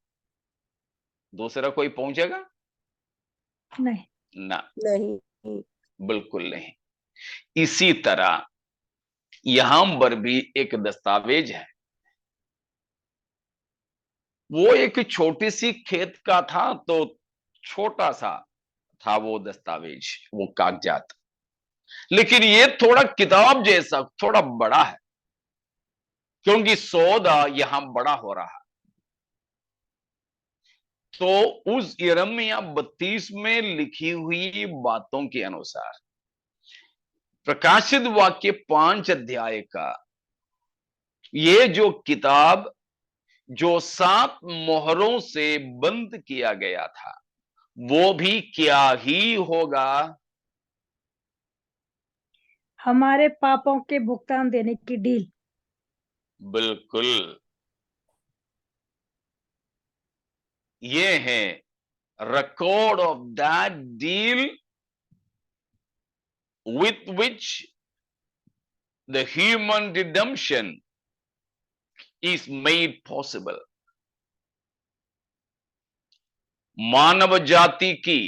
दूसरा कोई पहुंचेगा? नहीं। ना, नहीं। बिल्कुल नहीं। इसी तरह यहां पर भी एक दस्तावेज है, वो एक छोटी सी खेत का था, तो छोटा सा था वो दस्तावेज, वो कागजात। लेकिन ये थोड़ा किताब जैसा, थोड़ा बड़ा है, क्योंकि सौदा यहां बड़ा हो रहा है। तो उस यिर्मयाह 32 में लिखी हुई बातों के अनुसार प्रकाशित वाक्य 5 अध्याय का ये जो किताब, जो 7 मोहरों से बंद किया गया था, वो भी क्या ही होगा? हमारे पापों के भुगतान देने की डील। बिल्कुल, ये है record of that deal with which the human redemption is made possible. मानव जाति की,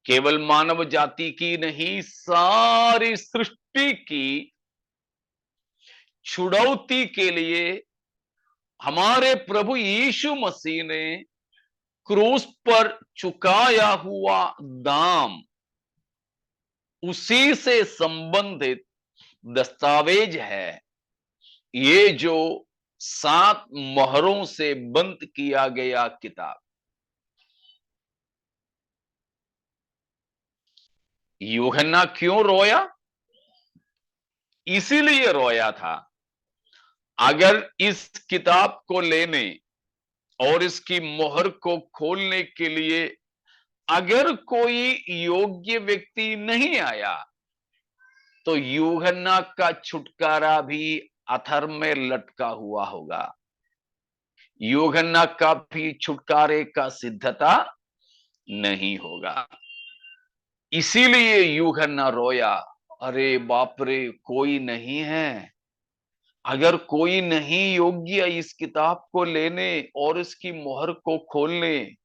केवल मानव जाति की नहीं, सारी सृष्टि की छुड़ौती के लिए हमारे प्रभु यीशु मसीह ने क्रूस पर चुकाया हुआ दाम, उसी से संबंधित दस्तावेज है ये जो 7 मोहरों से बंद किया गया किताब। यूहन्ना क्यों रोया? इसीलिए रोया था, अगर इस किताब को लेने और इसकी मोहर को खोलने के लिए अगर कोई योग्य व्यक्ति नहीं आया तो यूहन्ना का छुटकारा भी अथर में लटका हुआ होगा, यूहन्ना का भी छुटकारे का सिद्धता नहीं होगा। इसीलिए यूहन्ना रोया, अरे बाप रे, कोई नहीं है, अगर कोई नहीं योग्य इस किताब को लेने और इसकी मोहर को खोलने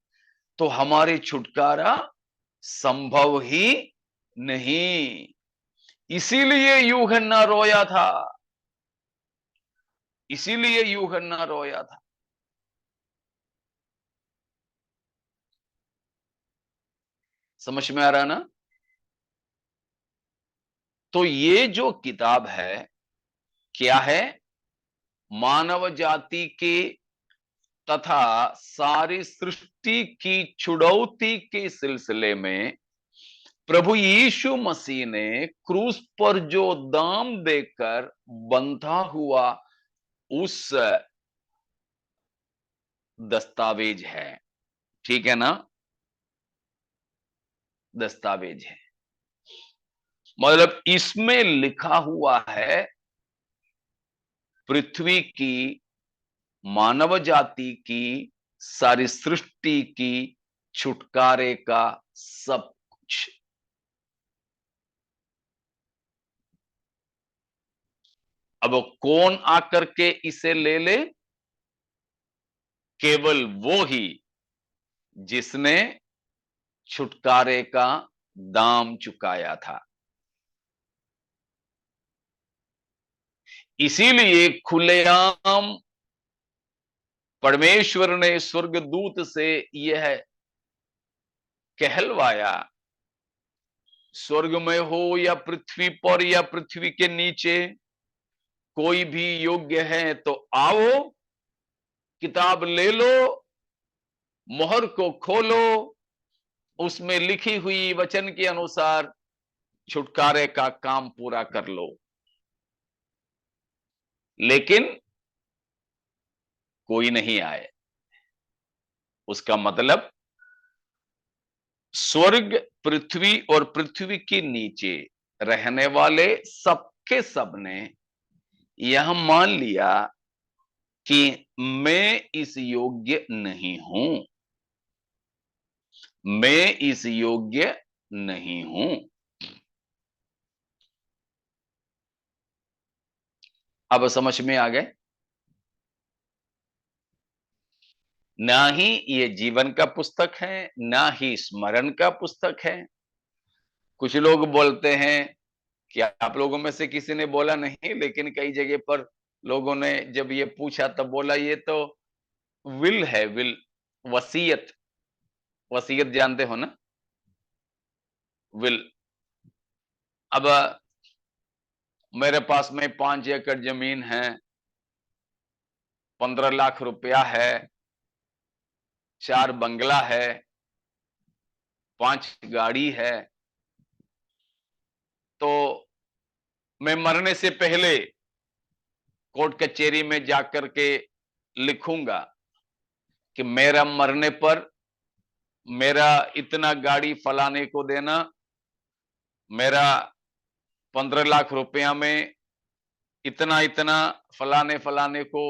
तो हमारे छुटकारा संभव ही नहीं। इसीलिए यूहन्ना रोया था, इसीलिए यूहन्ना रोया था। समझ में आ रहा ना? तो ये जो किताब है क्या है? मानव जाति के तथा सारी सृष्टि की छुड़ौती के सिलसिले में प्रभु यीशु मसीह ने क्रूस पर जो दाम देकर बंधा हुआ उस दस्तावेज है, ठीक है ना? दस्तावेज है, मतलब इसमें लिखा हुआ है पृथ्वी की, मानव जाति की, सारी सृष्टि की छुटकारे का सब कुछ। अब कौन आकर के इसे ले ले? केवल वो ही जिसने छुटकारे का दाम चुकाया था। इसीलिए खुलेआम परमेश्वर ने स्वर्गदूत से यह कहलवाया, स्वर्ग में हो या पृथ्वी पर या पृथ्वी के नीचे, कोई भी योग्य है तो आओ, किताब ले लो, मोहर को खोलो, उसमें लिखी हुई वचन के अनुसार छुटकारे का काम पूरा कर लो। लेकिन कोई नहीं आए। उसका मतलब स्वर्ग, पृथ्वी और पृथ्वी के नीचे रहने वाले सबके सब ने यह मान लिया कि मैं इस योग्य नहीं हूं, मैं इस योग्य नहीं हूं। अब समझ में आ गए? ना ही ये जीवन का पुस्तक है, ना ही स्मरण का पुस्तक है। कुछ लोग बोलते हैं कि आप लोगों में से किसी ने बोला नहीं, लेकिन कई जगह पर लोगों ने जब ये पूछा तब बोला ये तो विल है, विल, वसीयत। वसीयत जानते हो ना? विल। अब मेरे पास में 5 एकड़ जमीन है, 15 लाख रुपया है, 4 बंगला है, 5 गाड़ी है, तो मैं मरने से पहले कोर्ट कचहरी में जाकर के लिखूंगा कि मेरा मरने पर मेरा इतना गाड़ी फलाने को देना, मेरा 15 लाख रुपया में इतना इतना फलाने फलाने को,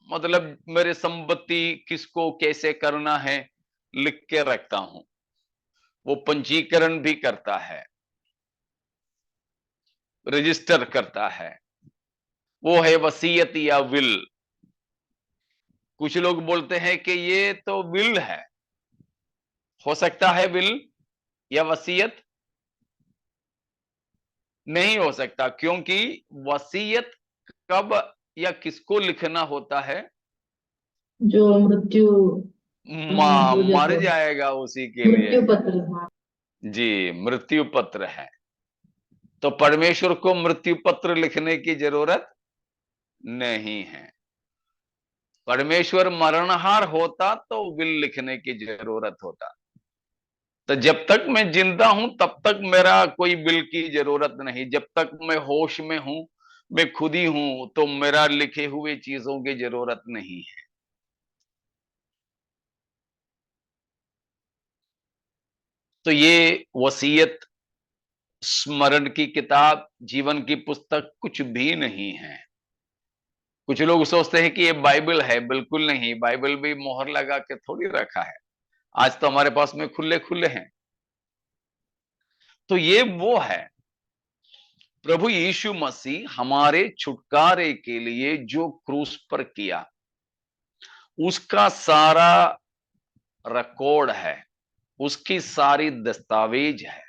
मतलब मेरे संपत्ति किसको कैसे करना है लिख के रखता हूं। वो पंजीकरण भी करता है, रजिस्टर करता है। वो है वसीयत या विल। कुछ लोग बोलते हैं कि ये तो विल है। हो सकता है विल या वसीयत? नहीं हो सकता, क्योंकि वसीयत कब या किसको लिखना होता है? जो मृत्यु हो मर जाता है, जाएगा उसी के लिए। मृत्यु पत्र। हाँ, जी, मृत्यु पत्र है। तो परमेश्वर को मृत्यु पत्र लिखने की जरूरत नहीं है। परमेश्वर मरणहार होता तो विल लिखने की जरूरत होता। तो जब तक मैं जिंदा हूं तब तक मेरा कोई विल की जरूरत नहीं। जब तक मैं होश में हूं, मैं खुद ही हूं, तो मेरा लिखे हुए चीजों की जरूरत नहीं है। तो ये वसीयत, स्मरण की किताब, जीवन की पुस्तक कुछ भी नहीं है। कुछ लोग सोचते हैं कि ये बाइबल है। बिल्कुल नहीं, बाइबल भी मोहर लगा के थोड़ी रखा है। आज तो हमारे पास में खुले खुले हैं। तो ये वो है, प्रभु यीशु मसीह हमारे छुटकारे के लिए जो क्रूस पर किया, उसका सारा रिकॉर्ड है, उसकी सारी दस्तावेज है।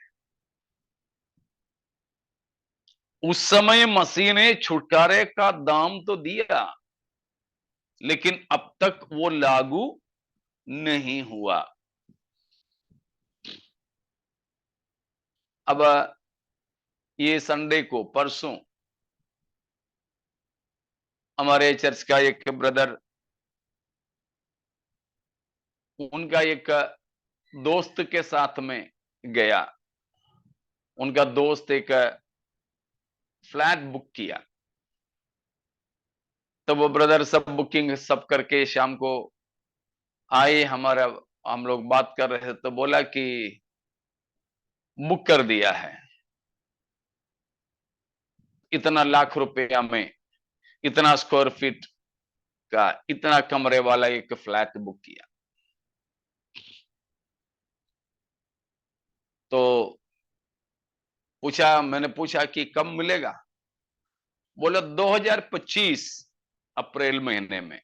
उस समय मसीह ने छुटकारे का दाम तो दिया, लेकिन अब तक वो लागू नहीं हुआ। अब ये संडे को, परसों, हमारे चर्च का एक ब्रदर, उनका एक दोस्त के साथ में गया। उनका दोस्त एक फ्लैट बुक किया। तो वो ब्रदर सब बुकिंग सब करके शाम को आए। हम लोग बात कर रहे थे तो बोला कि बुक कर दिया है, इतना लाख रुपया में, इतना स्क्वायर फीट का, इतना कमरे वाला एक फ्लैट बुक किया। तो मैंने पूछा कि कब मिलेगा? बोला 2025 अप्रैल महीने में।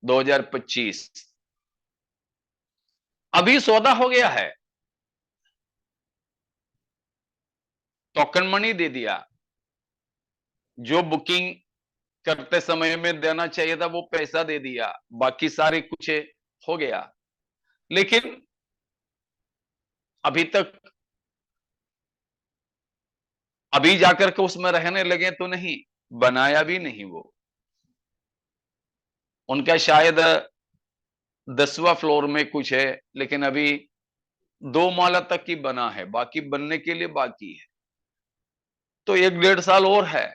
2025 अभी सौदा हो गया है। टोकन मनी दे दिया। जो बुकिंग करते समय में देना चाहिए था वो पैसा दे दिया, बाकी सारे कुछ हो गया। लेकिन अभी जाकर के उसमें रहने लगे तो नहीं, बनाया भी नहीं वो। उनका शायद 10वां फ्लोर में कुछ है, लेकिन अभी 2 माला तक ही बना है, बाकी बनने के लिए बाकी है। तो 1-1.5 साल और है।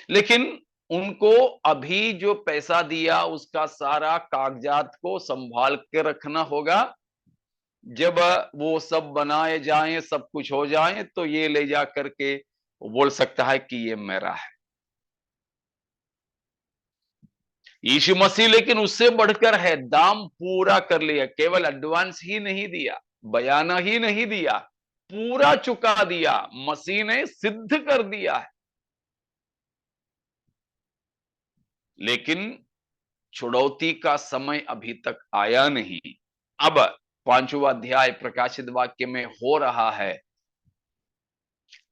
लेकिन उनको अभी जो पैसा दिया उसका सारा कागजात को संभाल के रखना होगा। जब वो सब बनाए जाएं, सब कुछ हो जाए, तो ये ले जा करके बोल सकता है कि ये मेरा है। यीशु मसीह लेकिन उससे बढ़कर है, दाम पूरा कर लिया। केवल एडवांस ही नहीं दिया, बयाना ही नहीं दिया, पूरा चुका दिया। मसीह ने सिद्ध कर दिया है। लेकिन छुड़ौती का समय अभी तक आया नहीं। अब 5वां अध्याय प्रकाशित वाक्य में हो रहा है,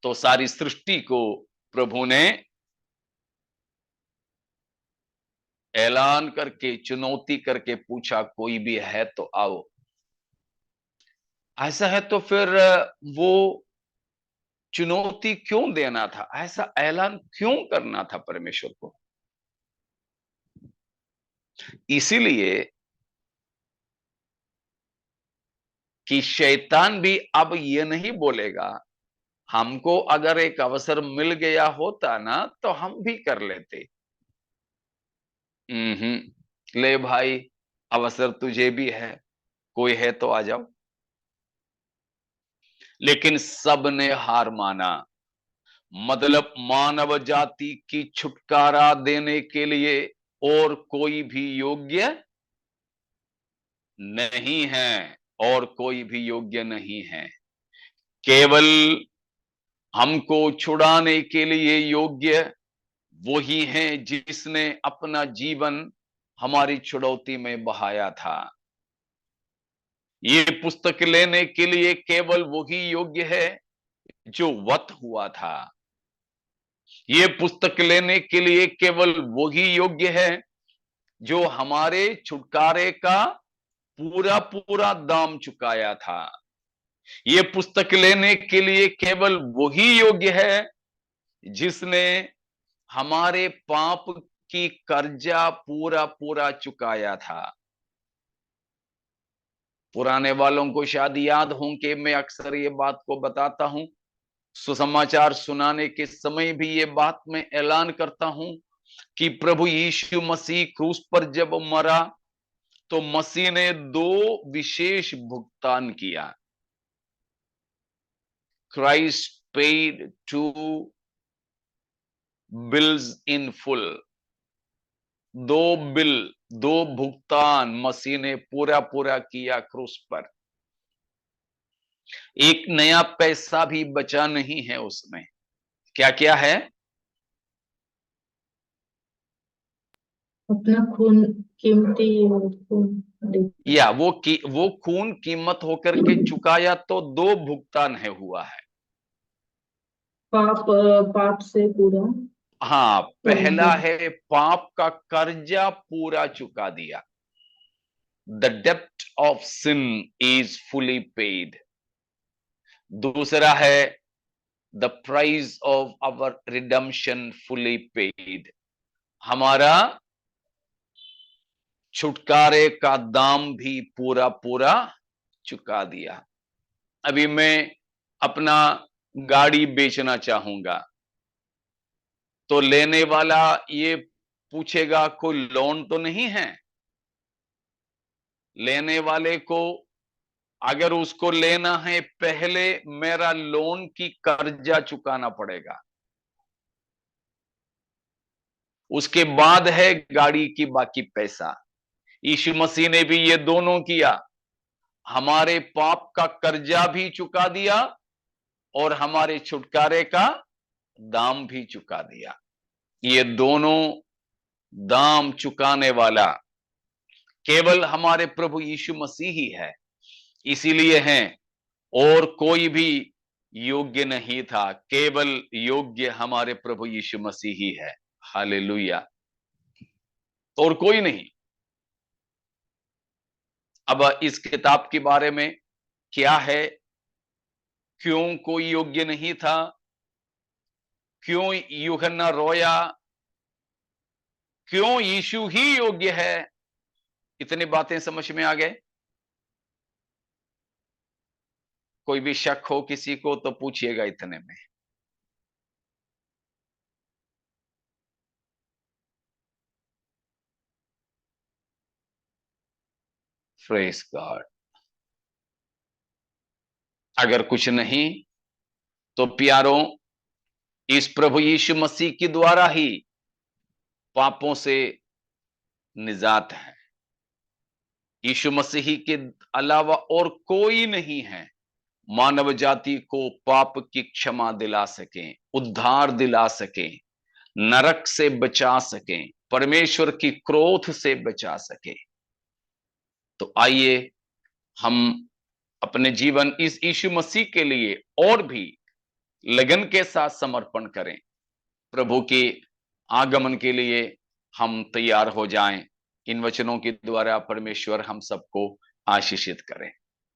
तो सारी सृष्टि को प्रभु ने ऐलान करके, चुनौती करके पूछा, कोई भी है तो आओ। ऐसा है तो फिर वो चुनौती क्यों देना था? ऐसा ऐलान क्यों करना था परमेश्वर को? इसीलिए कि शैतान भी अब ये नहीं बोलेगा, हमको अगर एक अवसर मिल गया होता ना तो हम भी कर लेते। ले भाई, अवसर तुझे भी है, कोई है तो आ जाओ। लेकिन सबने हार माना। मतलब मानव जाति की छुटकारा देने के लिए और कोई भी योग्य नहीं है, और कोई भी योग्य नहीं है। केवल हमको छुड़ाने के लिए योग्य वही है जिसने अपना जीवन हमारी छुड़ौती में बहाया था। ये पुस्तक लेने के लिए केवल वही योग्य है जो वध हुआ था। ये पुस्तक लेने के लिए केवल वही योग्य है जो हमारे छुटकारे का पूरा पूरा दाम चुकाया था। ये पुस्तक लेने के लिए केवल वही योग्य है जिसने हमारे पाप की कर्जा पूरा पूरा चुकाया था। पुराने वालों को शायद याद हो कि मैं अक्सर ये बात को बताता हूं, सुसमाचार सुनाने के समय भी ये बात मैं ऐलान करता हूं कि प्रभु यीशु मसीह क्रूस पर जब मरा तो मसीह ने दो विशेष भुगतान किया। Christ paid 2 bills in full. दो भुगतान मसीह ने पूरा पूरा किया क्रूस पर। एक नया पैसा भी बचा नहीं है उसमें। क्या क्या है? अपना खून, कीमती खून या वो खून कीमत होकर के चुकाया, तो दो भुगतान है हुआ है। पाप से पूरा। हाँ, पहला है पाप का कर्जा पूरा चुका दिया। द डेप्ट of sin is fully paid. दूसरा है the price of our redemption fully paid. हमारा छुटकारे का दाम भी पूरा पूरा चुका दिया। अभी मैं अपना गाड़ी बेचना चाहूंगा तो लेने वाला ये पूछेगा कोई लोन तो नहीं है। लेने वाले को अगर उसको लेना है पहले मेरा लोन की कर्जा चुकाना पड़ेगा, उसके बाद है गाड़ी की बाकी पैसा। यीशु मसीह ने भी ये दोनों किया। हमारे पाप का कर्जा भी चुका दिया और हमारे छुटकारे का दाम भी चुका दिया। ये दोनों दाम चुकाने वाला केवल हमारे प्रभु यीशु मसीह ही है। इसीलिए है और कोई भी योग्य नहीं था, केवल योग्य हमारे प्रभु यीशु मसीह ही है। हालेलुया। और कोई नहीं। अब इस किताब के बारे में क्या है, क्यों कोई योग्य नहीं था, क्यों यूहन्ना रोया, क्यों यीशु ही योग्य है, इतनी बातें समझ में आ गए? कोई भी शक हो किसी को तो पूछिएगा इतने में। Praise God. अगर कुछ नहीं तो प्यारों, इस प्रभु यीशु मसीह के द्वारा ही पापों से निजात है। यीशु मसीह के अलावा और कोई नहीं है मानव जाति को पाप की क्षमा दिला सके, उद्धार दिला सके, नरक से बचा सके, परमेश्वर की क्रोध से बचा सके। तो आइए हम अपने जीवन इस यीशु मसीह के लिए और भी लगन के साथ समर्पण करें। प्रभु के आगमन के लिए हम तैयार हो जाएं। इन वचनों के द्वारा परमेश्वर हम सबको आशीषित करें।